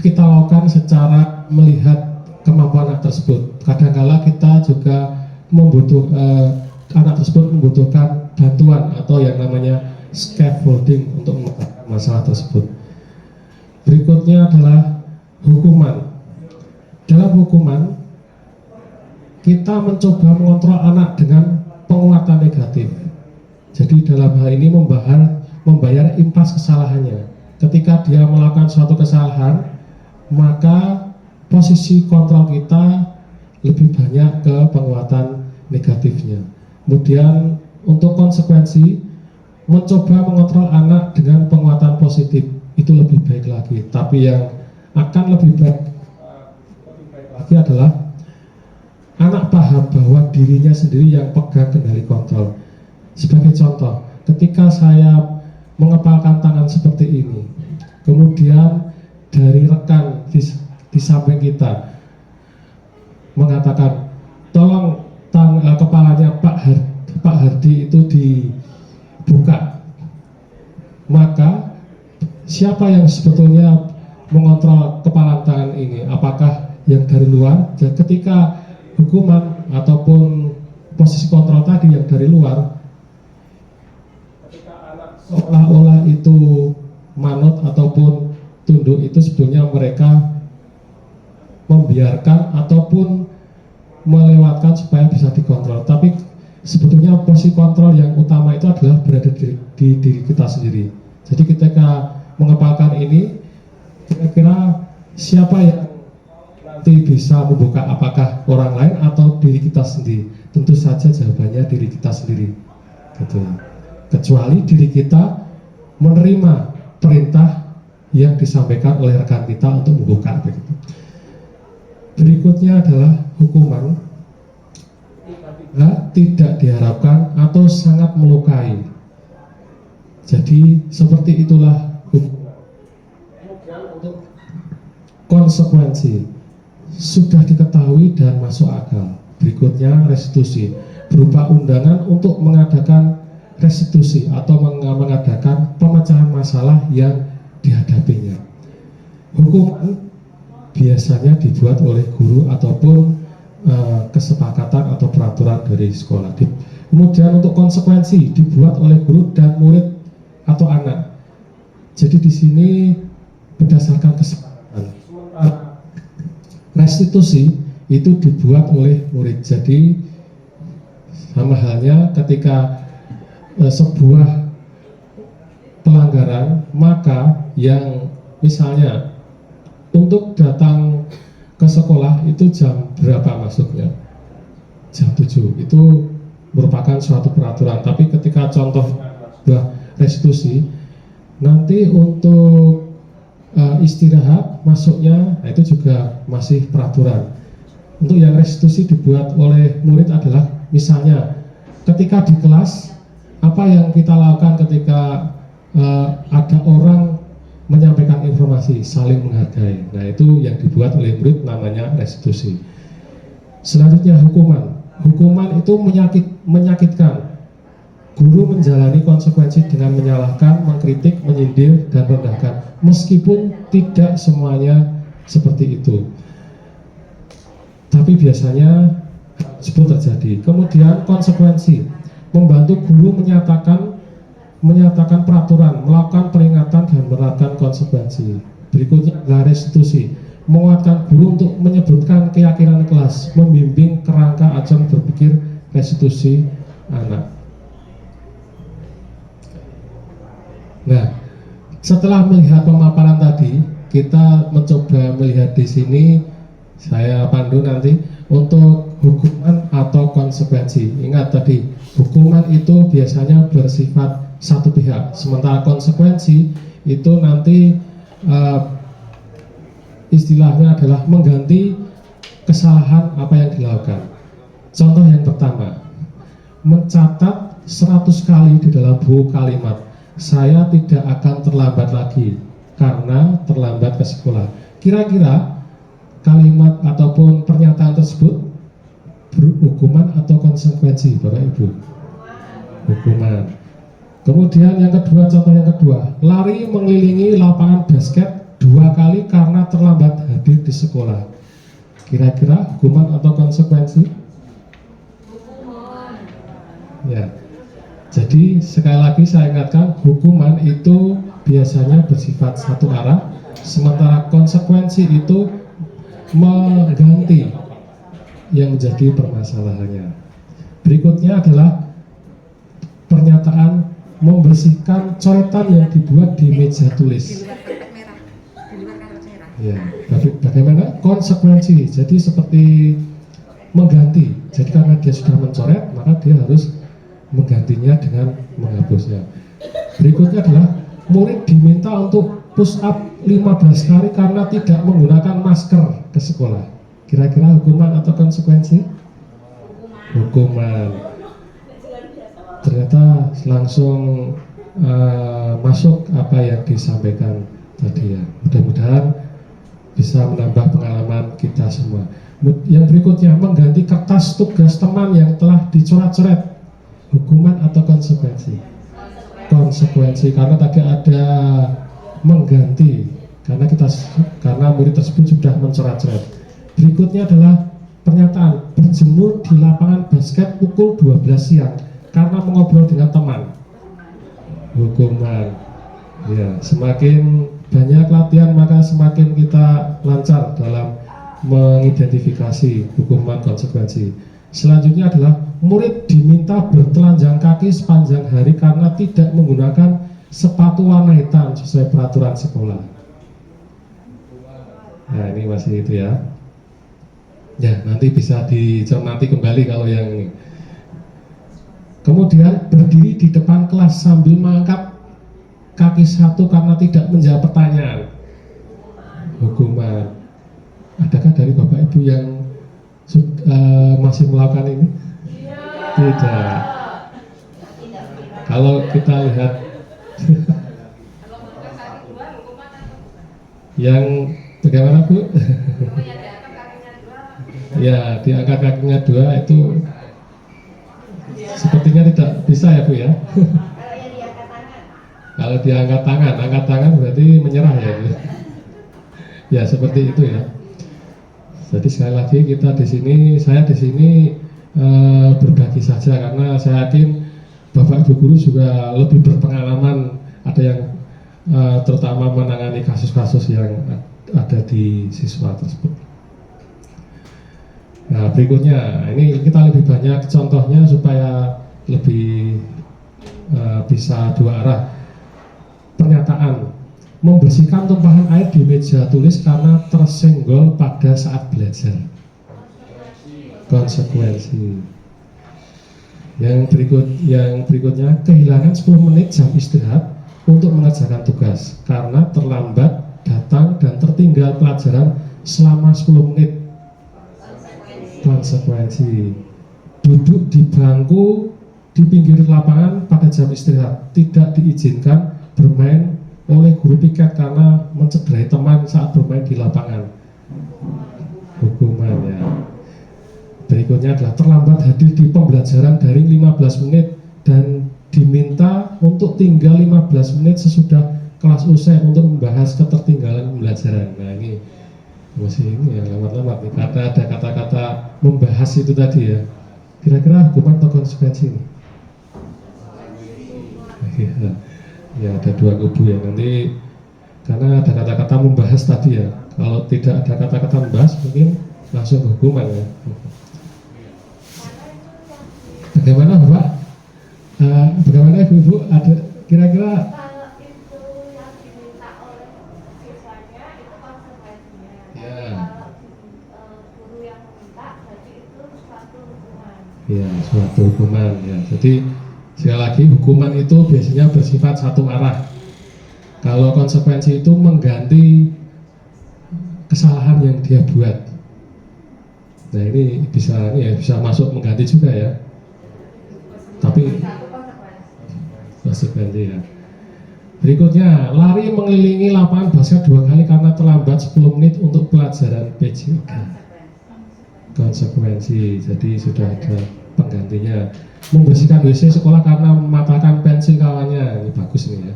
kita lakukan secara melihat kemampuan anak tersebut. Kadang-kala kita juga anak tersebut membutuhkan bantuan atau yang namanya scaffolding untuk memecahkan masalah tersebut. Berikutnya adalah hukuman. Dalam hukuman, kita mencoba mengontrol anak dengan penguatan negatif. Jadi dalam hal ini membayar impas kesalahannya. Ketika dia melakukan suatu kesalahan, maka posisi kontrol kita lebih banyak ke penguatan negatifnya. Kemudian untuk konsekuensi, mencoba mengontrol anak dengan penguatan positif itu lebih baik lagi. Tapi yang akan lebih baik lagi adalah anak paham bahwa dirinya sendiri yang pegang kendali kontrol. Sebagai contoh, ketika saya mengepalkan tangan seperti ini, kemudian dari rekan di samping kita mengatakan, tolong kepalanya Pak Hardi itu dibuka, maka siapa yang sebetulnya mengontrol kepala tangan ini? Apakah yang dari luar? Dan ketika hukuman ataupun posisi kontrol tadi yang dari luar, ketika anak seolah-olah itu manut ataupun tunduk, itu sebetulnya mereka membiarkan ataupun melewatkan supaya bisa dikontrol. Tapi sebetulnya posisi kontrol yang utama itu adalah berada di diri kita sendiri. Jadi ketika mengepalkan ini, kira-kira siapa yang nanti bisa membuka, apakah orang lain atau diri kita sendiri? Tentu saja jawabannya diri kita sendiri, gitu. Kecuali diri kita menerima perintah yang disampaikan oleh rekan kita untuk membuka, begitu. Berikutnya adalah hukuman tidak diharapkan atau sangat melukai. Jadi seperti itulah hukuman. Kemudian untuk konsekuensi sudah diketahui dan masuk akal. Berikutnya restitusi, berupa undangan untuk mengadakan restitusi atau mengadakan pemecahan masalah yang dihadapinya. Hukuman biasanya dibuat oleh guru ataupun kesepakatan atau peraturan dari sekolah. Kemudian untuk konsekuensi dibuat oleh guru dan murid atau anak. Jadi di sini berdasarkan kesepakatan. Restitusi itu dibuat oleh murid. Jadi sama halnya ketika sebuah pelanggaran, maka yang misalnya untuk datang ke sekolah itu jam berapa masuknya? Jam 7. Itu merupakan suatu peraturan. Tapi ketika contoh restitusi, nanti untuk istirahat masuknya, nah itu juga masih peraturan. Untuk yang restitusi dibuat oleh murid adalah misalnya ketika di kelas, apa yang kita lakukan ketika ada orang menyampaikan informasi, saling menghargai. Nah itu yang dibuat oleh murid, namanya restitusi. Selanjutnya hukuman. Hukuman itu menyakitkan. Guru menjalani konsekuensi dengan menyalahkan, mengkritik, menyindir, dan merendahkan. Meskipun tidak semuanya seperti itu, tapi biasanya sebut terjadi. Kemudian konsekuensi, membantu guru menyatakan peraturan, melakukan peringatan dan menerapkan konsekuensi. Berikutnya adalah restitusi, menguatkan guru untuk menyebutkan keyakinan kelas, membimbing kerangka acuan berpikir restitusi anak. Nah, setelah melihat pemaparan tadi, kita mencoba melihat di sini, saya pandu nanti untuk hukuman atau konsekuensi. Ingat tadi, hukuman itu biasanya bersifat satu pihak, sementara konsekuensi itu nanti istilahnya adalah mengganti kesalahan apa yang dilakukan. Contoh yang pertama, mencatat 100 kali di dalam buku kalimat, saya tidak akan terlambat lagi karena terlambat ke sekolah. Kira-kira kalimat ataupun pernyataan tersebut berhukuman atau konsekuensi, Bapak Ibu? Hukuman. Kemudian yang kedua, contoh yang kedua, lari mengelilingi lapangan basket 2 kali karena terlambat hadir di sekolah. Kira-kira hukuman atau konsekuensi? Hukuman. Ya. Jadi sekali lagi saya ingatkan, hukuman itu biasanya bersifat satu arah, sementara konsekuensi itu mengganti yang menjadi permasalahannya. Berikutnya adalah pernyataan membersihkan coretan yang dibuat di meja tulis. Ya, bagaimana konsekuensi? Jadi seperti mengganti. Jadi karena dia sudah mencoret, maka dia harus menggantinya dengan menghapusnya. Berikutnya adalah murid diminta untuk push up 15 kali karena tidak menggunakan masker ke sekolah. Kira-kira hukuman atau konsekuensi? Hukuman. Ternyata langsung masuk apa yang disampaikan tadi ya. Mudah-mudahan bisa menambah pengalaman kita semua. Yang berikutnya, mengganti kertas tugas teman yang telah dicoret-coret. Hukuman atau konsekuensi? Konsekuensi, karena tadi ada mengganti karena murid tersebut sudah mencoret-coret. Berikutnya adalah pernyataan berjemur di lapangan basket pukul 12 siang karena mengobrol dengan teman. Hukuman. Ya, semakin banyak latihan maka semakin kita lancar dalam mengidentifikasi hukuman konsekuensi. Selanjutnya adalah murid diminta bertelanjang kaki sepanjang hari karena tidak menggunakan sepatu warna hitam sesuai peraturan sekolah. Nah, ini masih itu ya. Ya, nanti bisa dicermati kembali kalau yang ini. Kemudian berdiri di depan kelas sambil mengangkat kaki satu karena tidak menjawab pertanyaan. Hukuman. Adakah dari Bapak Ibu yang masih melakukan ini? Tidak. Kalau kita lihat yang bagaimana Bu? Ya, diangkat kakinya 2 itu sepertinya tidak bisa ya Bu ya. Kalau diangkat tangan, angkat tangan berarti menyerah ya Bu. Ya seperti itu ya. Jadi sekali lagi kita di sini, saya di sini berbagi saja karena saya yakin Bapak Ibu guru juga lebih berpengalaman, ada yang terutama menangani kasus-kasus yang ada di siswa tersebut. Nah berikutnya, ini kita lebih banyak contohnya supaya lebih bisa dua arah. Pernyataan membersihkan tumpahan air di meja tulis karena tersenggol pada saat belajar. Konsekuensi. Yang berikutnya kehilangan 10 menit jam istirahat untuk mengerjakan tugas karena terlambat datang dan tertinggal pelajaran selama 10 menit. Konsekuensi. Duduk di bangku di pinggir lapangan pada jam istirahat, tidak diizinkan bermain oleh guru piket karena mencederai teman saat bermain di lapangan. Hukuman ya. Berikutnya adalah terlambat hadir di pembelajaran daring 15 menit dan diminta untuk tinggal 15 menit sesudah kelas usai untuk membahas ketertinggalan pembelajaran. Nah ini masih ini ya lama-lama nih, karena ada kata-kata membahas itu tadi ya. Kira-kira hukuman atau konsekuensi ini? Ya ada dua kubu ya nanti, karena ada kata-kata membahas tadi ya. Kalau tidak ada kata-kata membahas mungkin langsung hukuman ya. Bagaimana Bapak? Bagaimana Ibu-Ibu? Ada kira-kira? Kalau itu yang diminta oleh siswanya itu konsekuensinya. Ya. Kalau guru yang meminta berarti itu suatu hukuman. Ya, suatu hukuman ya. Jadi sekali lagi hukuman itu biasanya bersifat satu arah. Kalau konsekuensi itu mengganti kesalahan yang dia buat. Nah ini bisa masuk mengganti juga ya. Tapi konsekuensi ya. Berikutnya, lari mengelilingi lapangan basket 2 kali karena terlambat 10 menit untuk pelajaran PJK. Konsekuensi, jadi sudah ada penggantinya. Membersihkan WC sekolah karena mematahkan pensil kawannya. Ini bagus nih ya.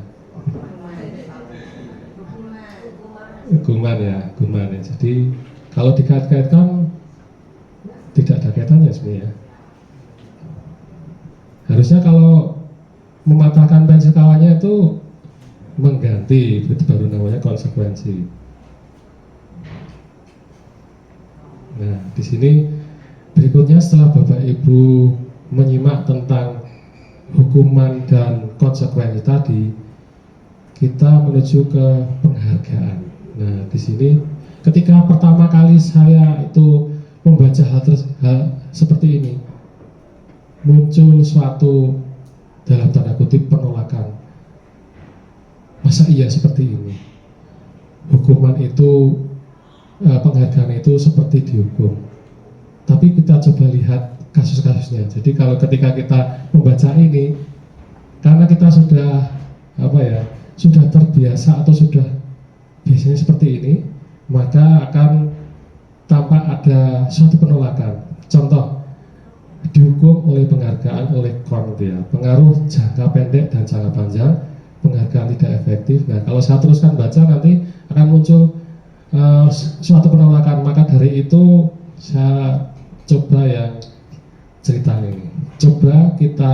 Hukuman ya. Jadi kalau dikait-kaitkan tidak ada kaitannya sebenarnya. Harusnya kalau mematahkan pensil kawannya itu mengganti, itu baru namanya konsekuensi. Nah, di sini berikutnya setelah Bapak Ibu menyimak tentang hukuman dan konsekuensi tadi, kita menuju ke penghargaan. Nah, di sini ketika pertama kali saya itu membaca hal seperti ini, muncul suatu dalam tanda kutip penolakan. masa iya seperti ini? Hukuman itu, penghargaan itu seperti dihukum. Tapi kita coba lihat kasus-kasusnya. Jadi kalau ketika kita membaca ini, karena kita sudah sudah terbiasa atau sudah biasanya seperti ini, maka akan tampak ada suatu penolakan. Contoh, dihukum oleh penghargaan oleh KRON, pengaruh jangka pendek dan jangka panjang, penghargaan tidak efektif. Nah, kalau saya teruskan baca nanti akan muncul suatu penolakan. Maka dari itu saya coba yang cerita ini. Coba kita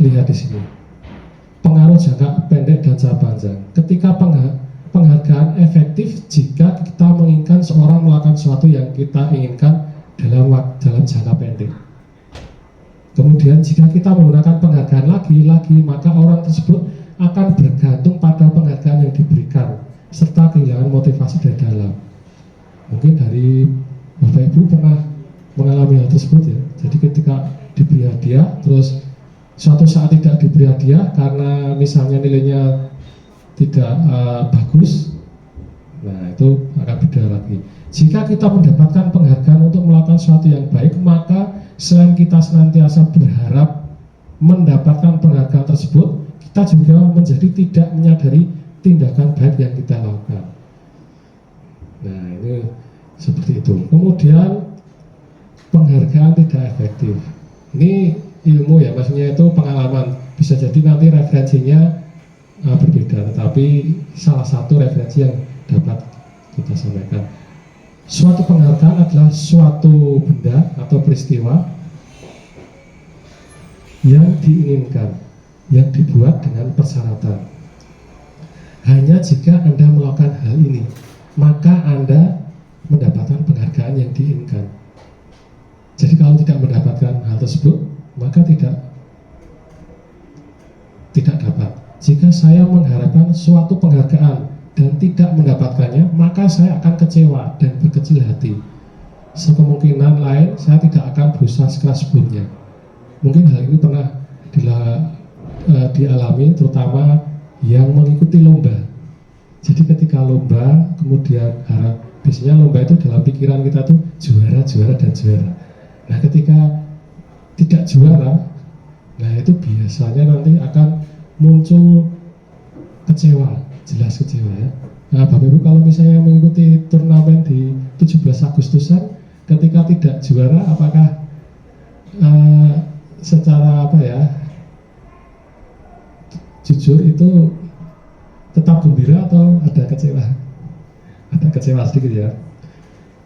lihat di sini. Pengaruh jangka pendek dan jangka panjang. Ketika penghargaan efektif jika kita menginginkan seorang melakukan sesuatu yang kita inginkan dalam jangka pendek. Kemudian jika kita menggunakan penghargaan lagi, maka orang tersebut akan bergantung pada penghargaan yang diberikan serta kehilangan motivasi dari dalam. Mungkin dari Bapak Ibu pernah mengalami hal tersebut ya. Jadi ketika diberi hadiah, terus suatu saat tidak diberi hadiah karena misalnya nilainya tidak bagus, nah itu akan beda lagi. Jika kita mendapatkan penghargaan untuk melakukan sesuatu yang baik, maka selain kita senantiasa berharap mendapatkan penghargaan tersebut, kita juga menjadi tidak menyadari tindakan baik yang kita lakukan. Nah, ini seperti itu. Kemudian penghargaan tidak efektif. Ini ilmu ya, maksudnya itu pengalaman. Bisa jadi nanti referensinya berbeda, tetapi salah satu referensi yang dapat kita sampaikan. Suatu penghargaan adalah suatu benda atau peristiwa yang diinginkan, yang dibuat dengan persyaratan. Hanya jika Anda melakukan hal ini, maka Anda mendapatkan penghargaan yang diinginkan. Jadi kalau tidak mendapatkan hal tersebut, maka tidak dapat. Jika saya mengharapkan suatu penghargaan dan tidak mendapatkannya, maka saya akan kecewa dan berkecil hati. Sekemungkinan lain, saya tidak akan berusaha sekeras sebelumnya. Mungkin hal ini pernah dialami, terutama yang mengikuti lomba. Jadi ketika lomba, kemudian biasanya lomba itu dalam pikiran kita tuh juara, dan juara. Nah, ketika tidak juara, nah itu biasanya nanti akan muncul kecewa, jelas kecewa ya. Nah, Bapak Ibu kalau misalnya mengikuti turnamen di 17 Agustusan, ketika tidak juara, apakah secara jujur itu tetap gembira atau ada kecewa? Ada kecewa sedikit ya.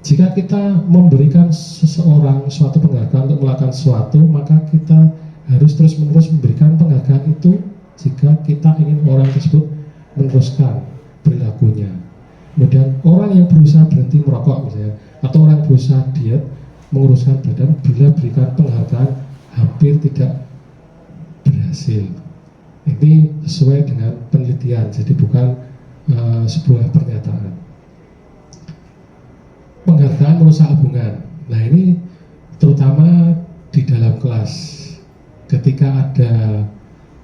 Jika kita memberikan seseorang suatu penghargaan untuk melakukan sesuatu, maka kita harus terus-menerus memberikan penghargaan itu jika kita ingin orang tersebut meneruskan perilakunya. Kemudian orang yang berusaha berhenti merokok misalnya, atau orang yang berusaha diet, menguruskan badan, bila berikan penghargaan hampir tidak berhasil. Ini sesuai dengan penelitian, jadi bukan sebuah pernyataan. Penghargaan merusak hubungan. Nah, ini terutama di dalam kelas. Ketika ada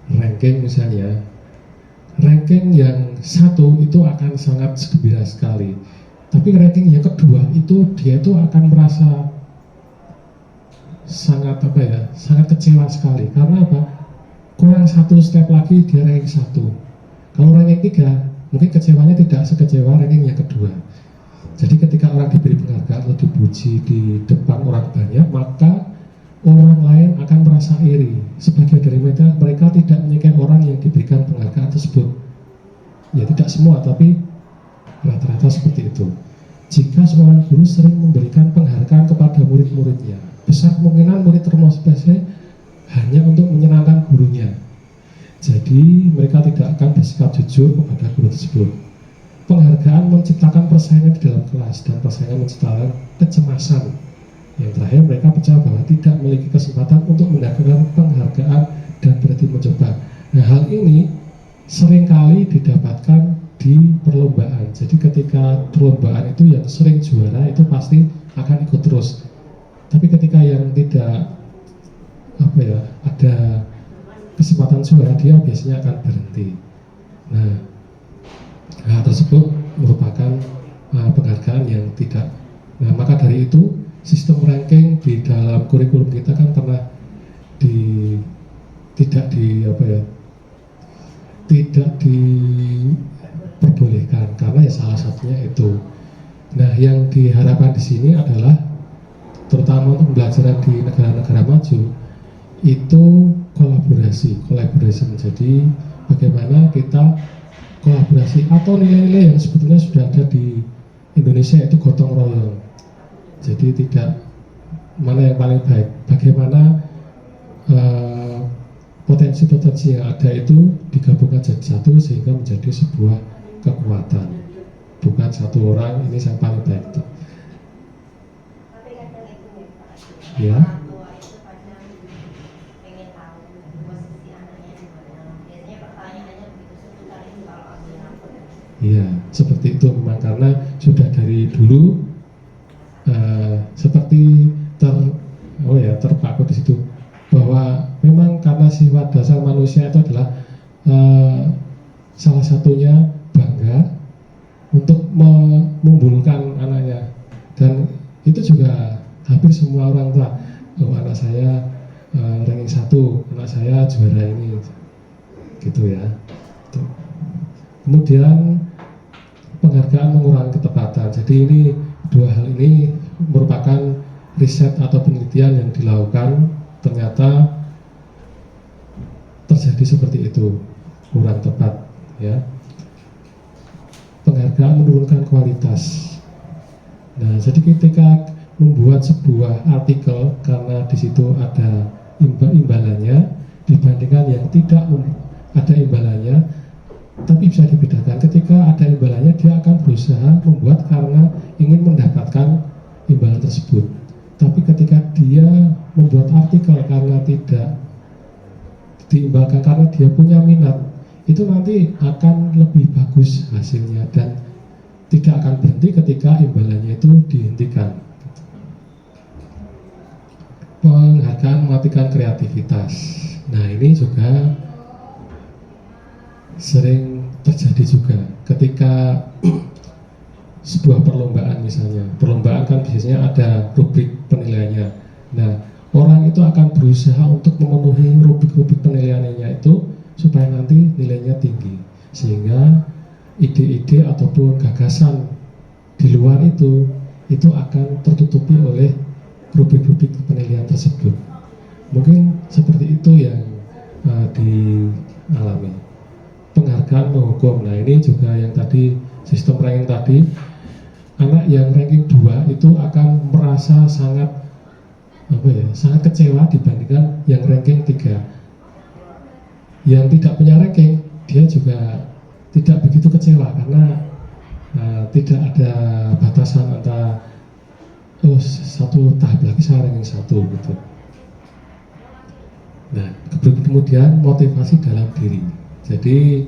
ranking misalnya, ranking yang satu itu akan sangat gembira sekali. Tapi ranking yang kedua itu dia itu akan merasa sangat sangat kecewa sekali. Karena apa? Kurang satu step lagi dia ranking 1. Kalau ranking 3 mungkin kecewanya tidak sekecewa ranking yang kedua. Jadi ketika orang diberi penghargaan atau dipuji di depan orang banyak, maka orang lain akan merasa iri. Sebagian dari mereka tidak menyukai orang yang diberikan penghargaan tersebut. Ya tidak semua, tapi rata-rata seperti itu. Jika seorang guru sering memberikan penghargaan kepada murid-muridnya, besar kemungkinan murid termotivasi hanya untuk menyenangkan gurunya. Jadi mereka tidak akan bersikap jujur kepada guru tersebut. Penghargaan menciptakan persaingan di dalam kelas, dan persaingan menciptakan kecemasan. Yang terakhir, mereka percaya bahwa tidak memiliki kesempatan untuk mendapatkan penghargaan dan berhenti mencoba. Nah, hal ini seringkali didapatkan di perlombaan. Jadi ketika perlombaan itu yang sering juara itu pasti akan ikut terus. Tapi ketika yang tidak ada kesempatan juara, dia biasanya akan berhenti. Nah, hal tersebut merupakan penghargaan yang tidak. Nah, maka dari itu sistem ranking di dalam kurikulum kita kan pernah tidak diperbolehkan karena ya salah satunya itu. Nah, yang diharapkan di sini adalah terutama untuk pembelajaran di negara-negara maju itu kolaborasi. Jadi bagaimana kita kolaborasi atau nilai-nilai yang sebetulnya sudah ada di Indonesia itu gotong royong. Jadi tidak mana yang paling baik, bagaimana potensi-potensi yang ada itu digabungkan jadi satu sehingga menjadi sebuah kekuatan. Bukan satu orang ini yang paling baik itu. Tapi kadang itu ya Pak, Ya. orang tua itu kadang pengen tahu posisi anaknya di mana. Biasanya pertanyaannya begitu seputar itu kalau ambil rapor. Iya, seperti itu memang karena sudah dari dulu seperti terpaku di situ bahwa memang karena sifat dasar manusia itu adalah salah satunya bangga untuk mengunggulkan anaknya, dan itu juga hampir semua orang tua, anak saya ranking 1, anak saya juara ini, gitu ya. Kemudian penghargaan mengurangi ketepatan. Jadi ini dua hal ini merupakan riset atau penelitian yang dilakukan, ternyata terjadi seperti itu, kurang tepat ya. Penghargaan menurunkan kualitas. Nah, jadi ketika membuat sebuah artikel karena di situ ada imbalannya dibandingkan yang tidak ada imbalannya, tapi bisa dibedakan. Ketika ada imbalannya dia akan berusaha membuat karena ingin mendapatkan imbalan tersebut. Tapi ketika dia membuat artikel karena tidak diimbalkan karena dia punya minat, itu nanti akan lebih bagus hasilnya dan tidak akan berhenti ketika imbalannya itu dihentikan. Penghargaan mematikan kreativitas. Nah, ini juga sering terjadi juga ketika sebuah perlombaan, misalnya perlombaan kan biasanya ada rubrik penilaiannya. Nah, orang itu akan berusaha untuk memenuhi rubrik-rubrik penilaiannya itu supaya nanti nilainya tinggi, sehingga ide-ide ataupun gagasan di luar itu akan tertutupi oleh rubrik-rubrik penilaian tersebut. Mungkin seperti itu yang dialami. Penghargaan menghukum. Nah, ini juga yang tadi sistem ranking tadi, anak yang ranking 2 itu akan merasa sangat sangat kecewa dibandingkan yang ranking 3. Yang tidak punya ranking, dia juga tidak begitu kecewa karena tidak ada batasan antara satu tahap lagi saya ranking 1 gitu. Nah, kemudian motivasi dalam diri. Jadi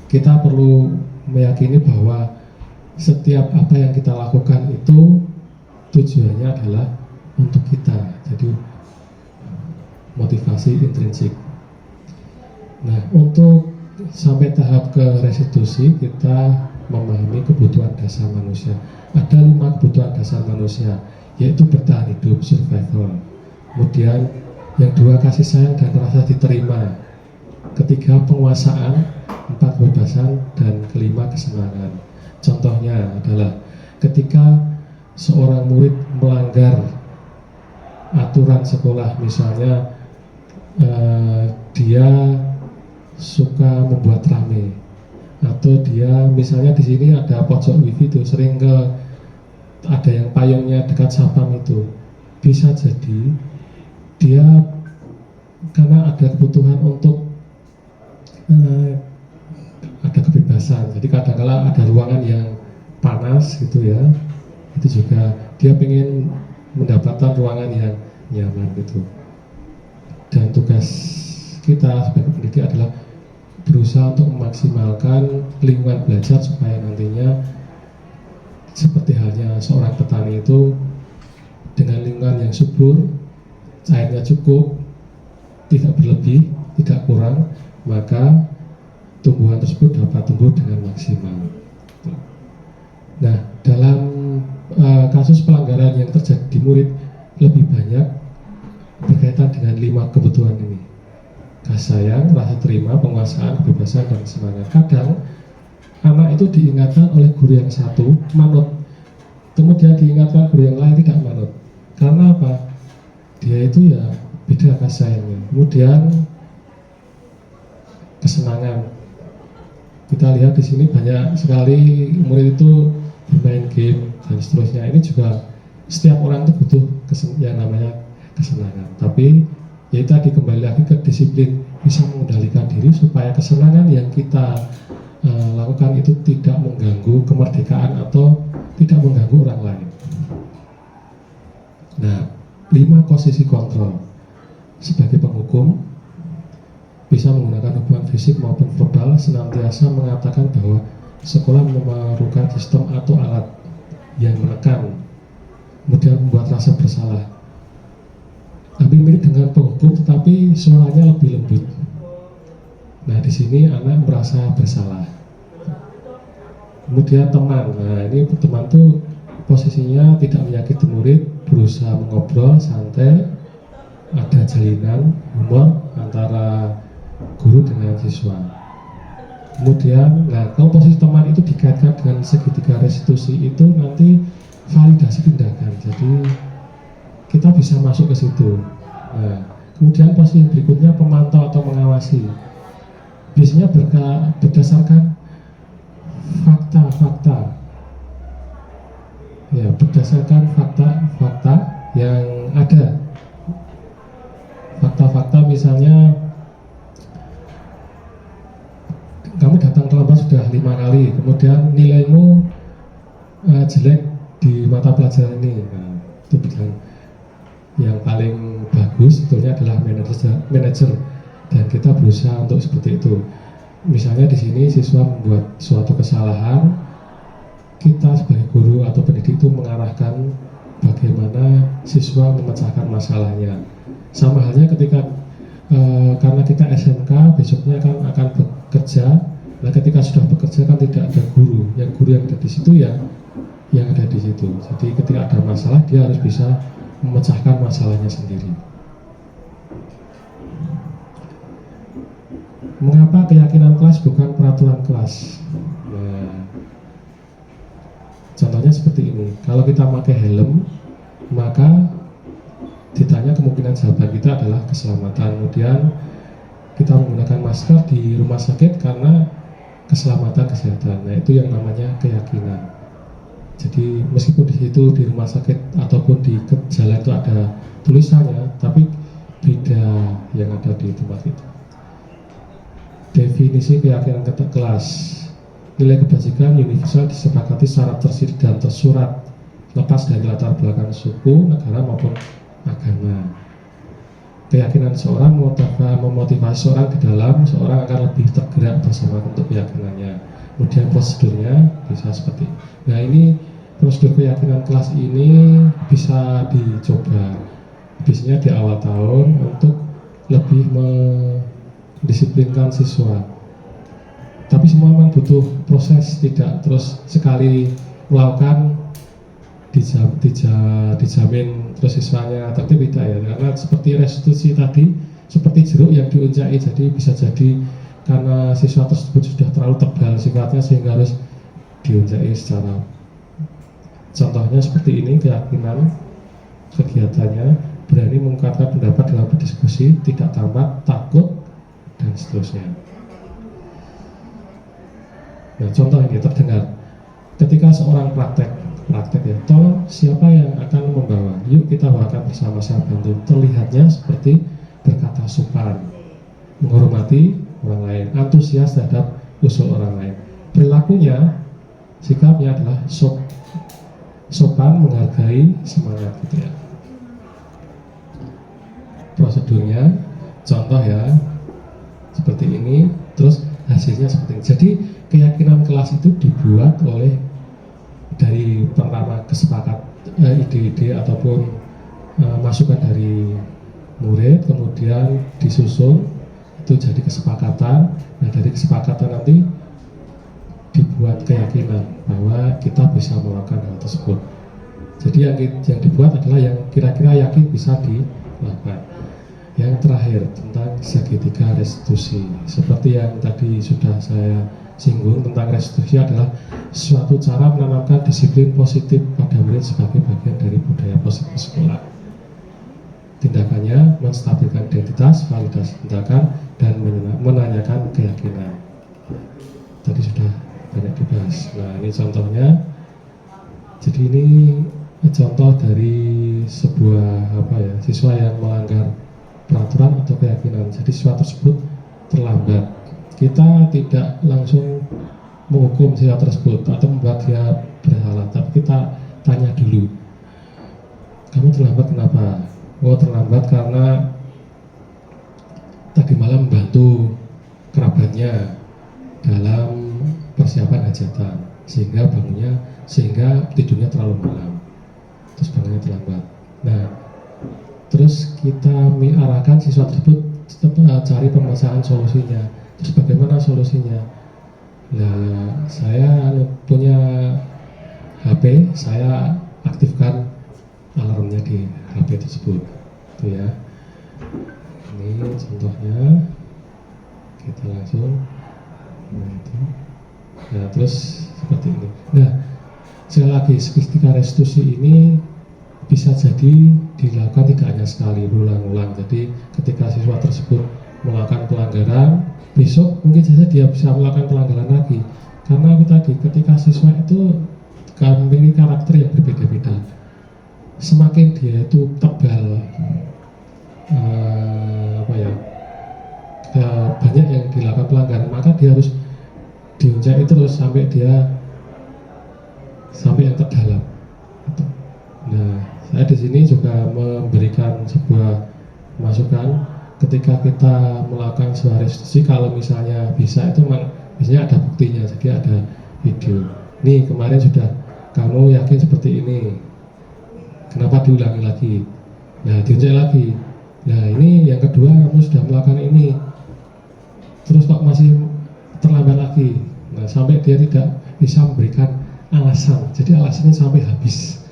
kita perlu meyakini bahwa setiap apa yang kita lakukan itu tujuannya adalah untuk kita. Jadi motivasi intrinsik. Nah, untuk sampai tahap ke restitusi kita memahami kebutuhan dasar manusia. Ada 5 kebutuhan dasar manusia, yaitu bertahan hidup, survival. Kemudian yang 2 kasih sayang dan rasa diterima. Ketiga penguasaan, 4 kebebasan, dan kelima kesenangan. Contohnya adalah ketika seorang murid melanggar aturan sekolah, misalnya dia suka membuat rame, atau dia misalnya di sini ada pojok wifi itu sering ada yang payungnya dekat sapam itu, bisa jadi dia karena ada kebutuhan untuk ada kebebasan. Jadi kadang-kala ada ruangan yang panas gitu ya, itu juga dia pengen mendapatkan ruangan yang nyaman gitu. Dan tugas kita sebagai pendidik adalah berusaha untuk memaksimalkan lingkungan belajar supaya nantinya seperti halnya seorang petani itu dengan lingkungan yang subur, airnya cukup, tidak berlebih, tidak kurang, maka tumbuhan tersebut dapat tumbuh dengan maksimal. Nah, dalam kasus pelanggaran yang terjadi di murid lebih banyak berkaitan dengan 5 kebutuhan ini: kasih sayang, rasa terima, penguasaan, kebebasan, dan semangat. Kadang anak itu diingatkan oleh guru yang satu manut, kemudian diingatkan guru yang lain tidak manut. Karena apa? Dia itu ya beda kasih sayangnya. Kemudian kesenangan. Kita lihat di sini banyak sekali murid itu bermain game dan seterusnya. Ini juga setiap orang itu butuh yang namanya kesenangan. Tapi ya tadi kembali lagi ke disiplin, bisa mengendalikan diri supaya kesenangan yang kita lakukan itu tidak mengganggu kemerdekaan atau tidak mengganggu orang lain. Nah, 5 posisi kontrol. Sebagai penghukum, bisa menggunakan hubungan fisik maupun verbal, senantiasa mengatakan bahwa sekolah memerlukan sistem atau alat yang menekan, kemudian membuat rasa bersalah. Hampir mirip dengan penghukum, tetapi suaranya lebih lembut. Nah, di sini anak merasa bersalah. Kemudian teman, nah ini teman tuh posisinya tidak menyakiti murid, berusaha mengobrol santai, ada jalinan humor antara guru dengan siswa. Kemudian, nah kalau posisi teman itu dikaitkan dengan segitiga restitusi itu nanti validasi tindakan. Jadi kita bisa masuk ke situ. Nah, kemudian posisi berikutnya pemantau atau mengawasi. Biasanya berdasarkan fakta-fakta. Ya, berdasarkan fakta-fakta yang ada. Fakta-fakta misalnya kamu datang terlambat sudah 5 kali, kemudian nilaimu jelek di mata pelajaran ini. Nah, itu bilang yang paling bagus sebetulnya adalah manajer, dan kita berusaha untuk seperti itu. Misalnya di sini siswa membuat suatu kesalahan, kita sebagai guru atau pendidik itu mengarahkan bagaimana siswa memecahkan masalahnya. Sama halnya ketika karena kita SMK besoknya kan akan bekerja. Nah, ketika sudah bekerja kan tidak ada guru, yang ada di situ ya yang ada di situ. Jadi ketika ada masalah dia harus bisa memecahkan masalahnya sendiri. Mengapa keyakinan kelas bukan peraturan kelas? Nah, contohnya seperti ini. Kalau kita pakai helm, maka ditanya kemungkinan jawaban kita adalah keselamatan. Kemudian kita menggunakan masker di rumah sakit karena keselamatan kesehatan. Nah, itu yang namanya keyakinan. Jadi meskipun di situ di rumah sakit ataupun di jalan itu ada tulisannya, tapi beda yang ada di tempat itu. Definisi keyakinan kelas. Nilai kebajikan universal disepakati secara tersirat dan tersurat, lepas dari latar belakang suku, negara maupun agama. Keyakinan seorang memotivasi seorang di dalam seorang akan lebih tergerak bersama untuk keyakinannya. Kemudian prosedurnya bisa seperti ini. Nah, ini prosedur keyakinan kelas ini bisa dicoba biasanya di awal tahun untuk lebih mendisiplinkan siswa. Tapi semua memang butuh proses, tidak terus sekali melakukan dijamin terus siswanya tertib, tidak ya, karena seperti restitusi tadi, seperti jeruk yang diuncai, jadi bisa jadi karena siswa tersebut sudah terlalu tebal sifatnya sehingga harus diuncai secara. Contohnya seperti ini keyakinan kegiatannya: berani mengungkapkan pendapat dalam berdiskusi, tidak tamak, takut, dan seterusnya. Nah, contoh ini terdengar ketika seorang praktek ya, tolong siapa yang akan membawa, yuk kita bawakan bersama-sama, bantu. Terlihatnya seperti berkata sopan, menghormati orang lain, antusias terhadap usul orang lain. Perilakunya, sikapnya adalah sopan, menghargai, semangat gitu ya. Prosedurnya, contoh ya, seperti ini, terus hasilnya seperti ini. Jadi keyakinan kelas itu dibuat oleh dari pertama kesepakat ide-ide ataupun masukan dari murid, kemudian disusun itu jadi kesepakatan. Nah, dari kesepakatan nanti dibuat keyakinan bahwa kita bisa melakukan hal tersebut. Jadi yang dibuat adalah yang kira-kira yakin bisa dilakukan. Yang terakhir tentang segitiga restitusi. Seperti yang tadi sudah saya singgung, tentang restitusi adalah suatu cara menanamkan disiplin positif pada murid sebagai bagian dari budaya positif sekolah. Tindakannya menstabilkan identitas, validasi tindakan, dan menanyakan keyakinan. Tadi sudah banyak dibahas. Nah, ini contohnya. Jadi ini contoh dari sebuah siswa yang melanggar peraturan atau keyakinan. Jadi siswa tersebut terlambat. Kita tidak langsung menghukum siswa tersebut atau membuat dia bersalah, tapi kita tanya dulu, kamu terlambat kenapa? Oh, terlambat karena tadi malam membantu kerabatnya dalam persiapan hajatan, sehingga tidurnya terlalu malam, terus bangunnya terlambat. Nah, terus kita arahkan siswa tersebut cari pemecahan solusinya. Terus bagaimana solusinya? Nah, saya punya HP, saya aktifkan alarmnya di HP tersebut, itu ya. Ini contohnya, kita langsung. Nah, terus seperti ini. Nah, sekali lagi, segitiga restitusi ini bisa jadi dilakukan tidak hanya sekali, berulang-ulang. Jadi ketika siswa tersebut melakukan pelanggaran, besok mungkin saja dia bisa melakukan pelanggaran lagi. Karena tadi ketika siswa itu memiliki karakter yang berbeda-beda, semakin dia itu tebal banyak yang dilakukan pelanggaran, maka dia harus diuncai terus sampai yang terdalam. Nah, saya di sini juga memberikan sebuah masukan. Ketika kita melakukan sebuah restitusi, kalau misalnya bisa itu biasanya ada buktinya, jadi ada video. Nih, kemarin sudah kamu yakin seperti ini, kenapa diulangi lagi? Nah, diuncai lagi. Nah, ini yang kedua kamu sudah melakukan ini, terus kok masih terlambat lagi. Nah, sampai dia tidak bisa memberikan alasan, jadi alasannya sampai habis.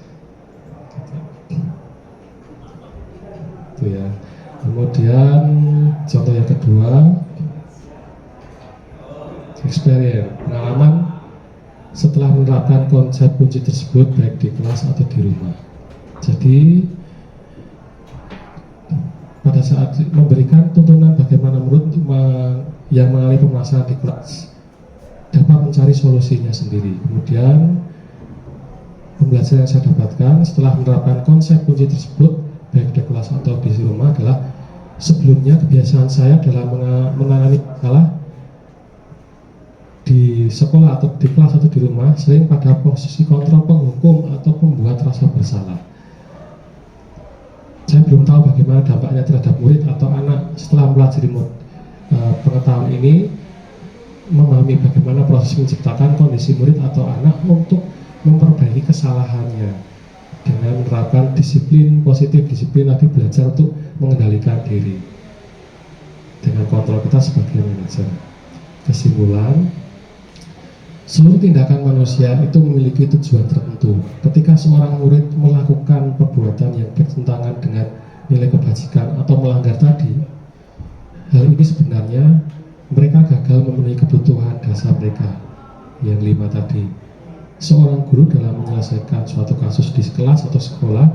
Itu ya. Kemudian contoh yang kedua, experience, pengalaman setelah menerapkan konsep kunci tersebut baik di kelas atau di rumah. Jadi pada saat memberikan tuntunan bagaimana murid yang mengalami permasalahan di kelas dapat mencari solusinya sendiri. Kemudian pembelajaran yang saya dapatkan setelah menerapkan konsep kunci tersebut baik di kelas atau di rumah adalah, sebelumnya kebiasaan saya dalam menangani masalah di sekolah atau di kelas atau di rumah sering pada posisi kontrol penghukum atau pembuat rasa bersalah. Saya belum tahu bagaimana dampaknya terhadap murid atau anak setelah mempelajari pengetahuan ini, memahami bagaimana proses menciptakan kondisi murid atau anak untuk memperbaiki kesalahannya dengan menerapkan disiplin positif, disiplin tadi belajar untuk mengendalikan diri dengan kontrol kita sebagai manajer. Kesimpulan, seluruh tindakan manusia itu memiliki tujuan tertentu. Ketika seorang murid melakukan perbuatan yang bertentangan dengan nilai kebajikan atau melanggar tadi, hal ini sebenarnya mereka gagal memenuhi kebutuhan dasar mereka yang 5 tadi. Seorang guru dalam menyelesaikan suatu kasus di kelas atau sekolah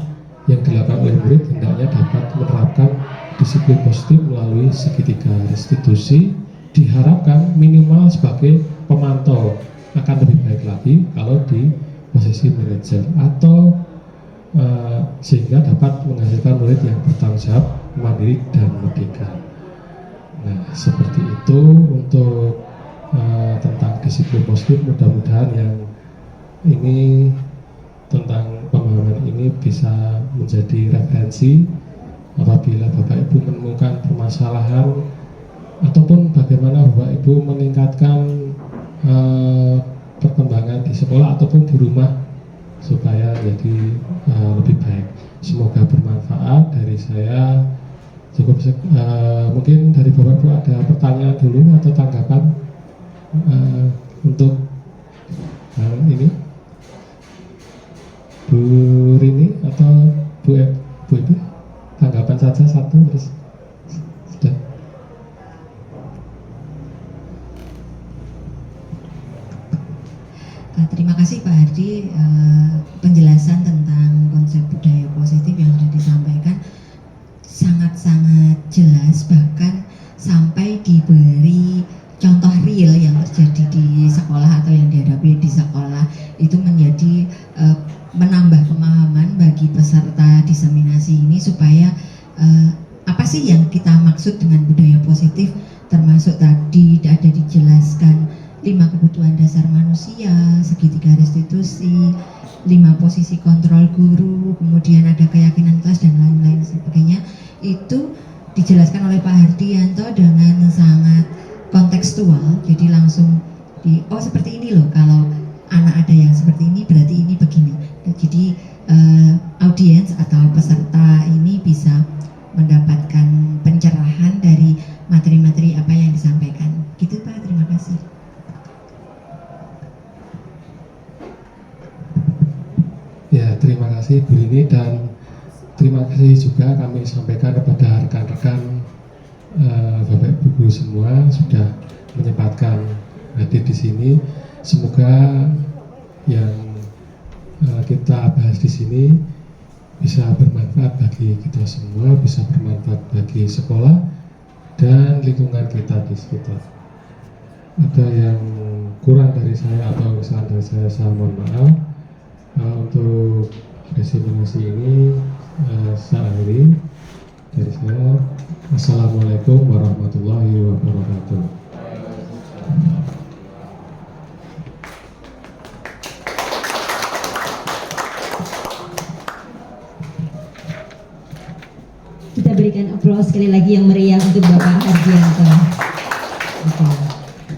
yang dilakukan oleh murid hendaknya dapat menerapkan disiplin positif melalui segitiga restitusi, diharapkan minimal sebagai pemantau. Akan lebih baik lagi kalau di posisi manajer atau sehingga dapat menghasilkan murid yang bertanggung jawab, mandiri dan merdeka. Nah, seperti itu untuk tentang disiplin positif. Mudah-mudahan yang ini tentang pemahaman ini bisa menjadi referensi apabila Bapak Ibu menemukan permasalahan ataupun bagaimana Bapak Ibu meningkatkan perkembangan di sekolah ataupun di rumah supaya jadi lebih baik. Semoga bermanfaat. Dari saya Mungkin dari Bapak Ibu ada pertanyaan dulu atau tanggapan untuk hal ini, Bu Rini atau Bu Ibu, tanggapan saja satu terus sudah. Terima kasih Pak Hardi, penjelasan tentang konsep budaya positif yang sudah disampaikan sangat-sangat jelas, bahkan sampai diberi contoh real yang terjadi di sekolah atau yang dihadapi di sekolah. Itu menjadi menambah pemahaman bagi peserta diseminasi ini supaya apa sih yang kita maksud dengan budaya positif, termasuk tadi ada dijelaskan 5 kebutuhan dasar manusia, segitiga restitusi, 5 posisi kontrol guru, kemudian ada keyakinan kelas dan lain-lain sebagainya. Itu dijelaskan oleh Pak Hardianto dengan sangat kontekstual, jadi langsung oh seperti ini loh, kalau anak ada yang seperti ini berarti ini begini. Jadi audiens atau peserta ini bisa mendapatkan pencerahan dari materi-materi apa yang disampaikan. Gitu Pak, terima kasih. Ya, terima kasih Bu Rini, dan terima kasih juga kami sampaikan kepada rekan-rekan Bapak Ibu semua sudah menyempatkan hadir di sini. Semoga yang kita bahas di sini bisa bermanfaat bagi kita semua, bisa bermanfaat bagi sekolah dan lingkungan kita di sekitar. Ada yang kurang dari saya atau kesalahan dari saya mohon maaf. Untuk diseminasi ini saya akhiri dari saya. Assalamualaikum warahmatullahi wabarakatuh. Kita berikan aplaus sekali lagi yang meriah untuk Bapak Hardianto. Oke.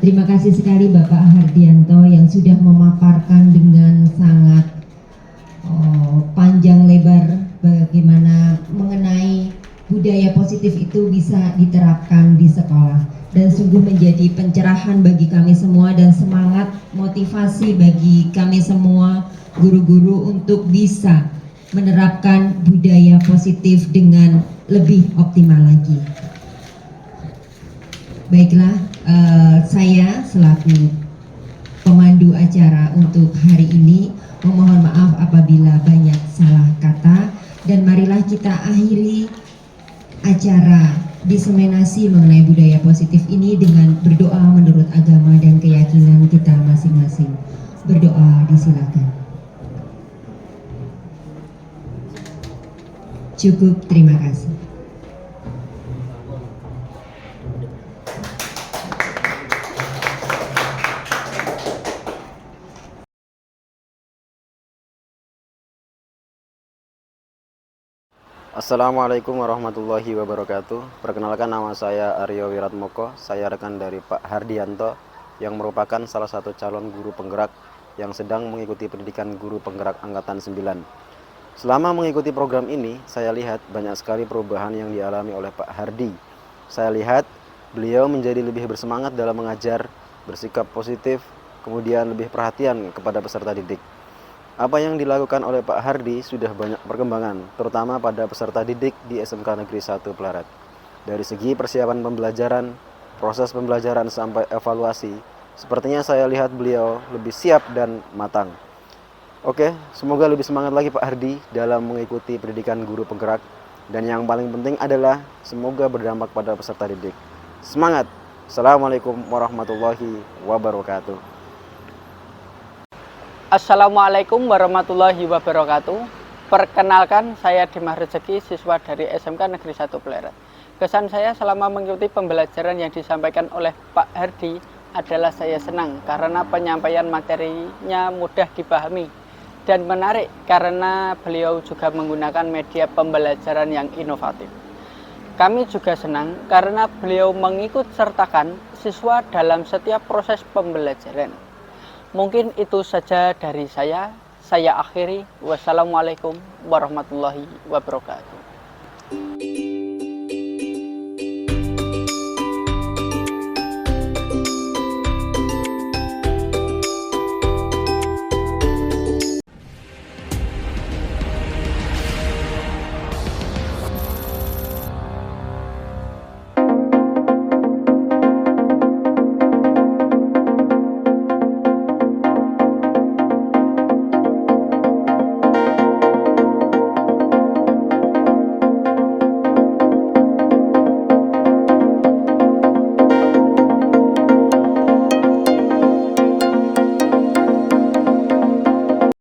Terima kasih sekali Bapak Hardianto yang sudah memaparkan dengan sangat panjang lebar bagaimana mengenai budaya positif itu bisa diterapkan di sekolah, dan sungguh menjadi pencerahan bagi kami semua dan semangat motivasi bagi kami semua guru-guru untuk bisa menerapkan budaya positif dengan lebih optimal lagi. Baiklah, saya selaku pemandu acara untuk hari ini memohon maaf apabila banyak salah kata, dan marilah kita akhiri acara diseminasi mengenai budaya positif ini dengan berdoa menurut agama dan keyakinan kita masing-masing. Berdoa disilakan. Cukup, terima kasih. Assalamualaikum warahmatullahi wabarakatuh. Perkenalkan, nama saya Aryo Wiratmoko. Saya rekan dari Pak Hardianto yang merupakan salah satu calon guru penggerak yang sedang mengikuti pendidikan guru penggerak angkatan 9. Selama mengikuti program ini, saya lihat banyak sekali perubahan yang dialami oleh Pak Hardi. Saya lihat beliau menjadi lebih bersemangat dalam mengajar, bersikap positif, kemudian lebih perhatian kepada peserta didik. Apa yang dilakukan oleh Pak Hardi sudah banyak perkembangan, terutama pada peserta didik di SMK Negeri 1 Pleret. Dari segi persiapan pembelajaran, proses pembelajaran sampai evaluasi, sepertinya saya lihat beliau lebih siap dan matang. Oke, semoga lebih semangat lagi Pak Hardi dalam mengikuti pendidikan guru penggerak. Dan yang paling penting adalah semoga berdampak pada peserta didik. Semangat! Assalamualaikum warahmatullahi wabarakatuh. Assalamualaikum warahmatullahi wabarakatuh. Perkenalkan, saya Dimas Rezeki, siswa dari SMK Negeri 1 Pleret. Kesan saya selama mengikuti pembelajaran yang disampaikan oleh Pak Hardi adalah saya senang karena penyampaian materinya mudah dipahami dan menarik karena beliau juga menggunakan media pembelajaran yang inovatif. Kami juga senang karena beliau mengikut sertakan siswa dalam setiap proses pembelajaran. Mungkin itu saja dari saya akhiri. Wassalamualaikum warahmatullahi wabarakatuh.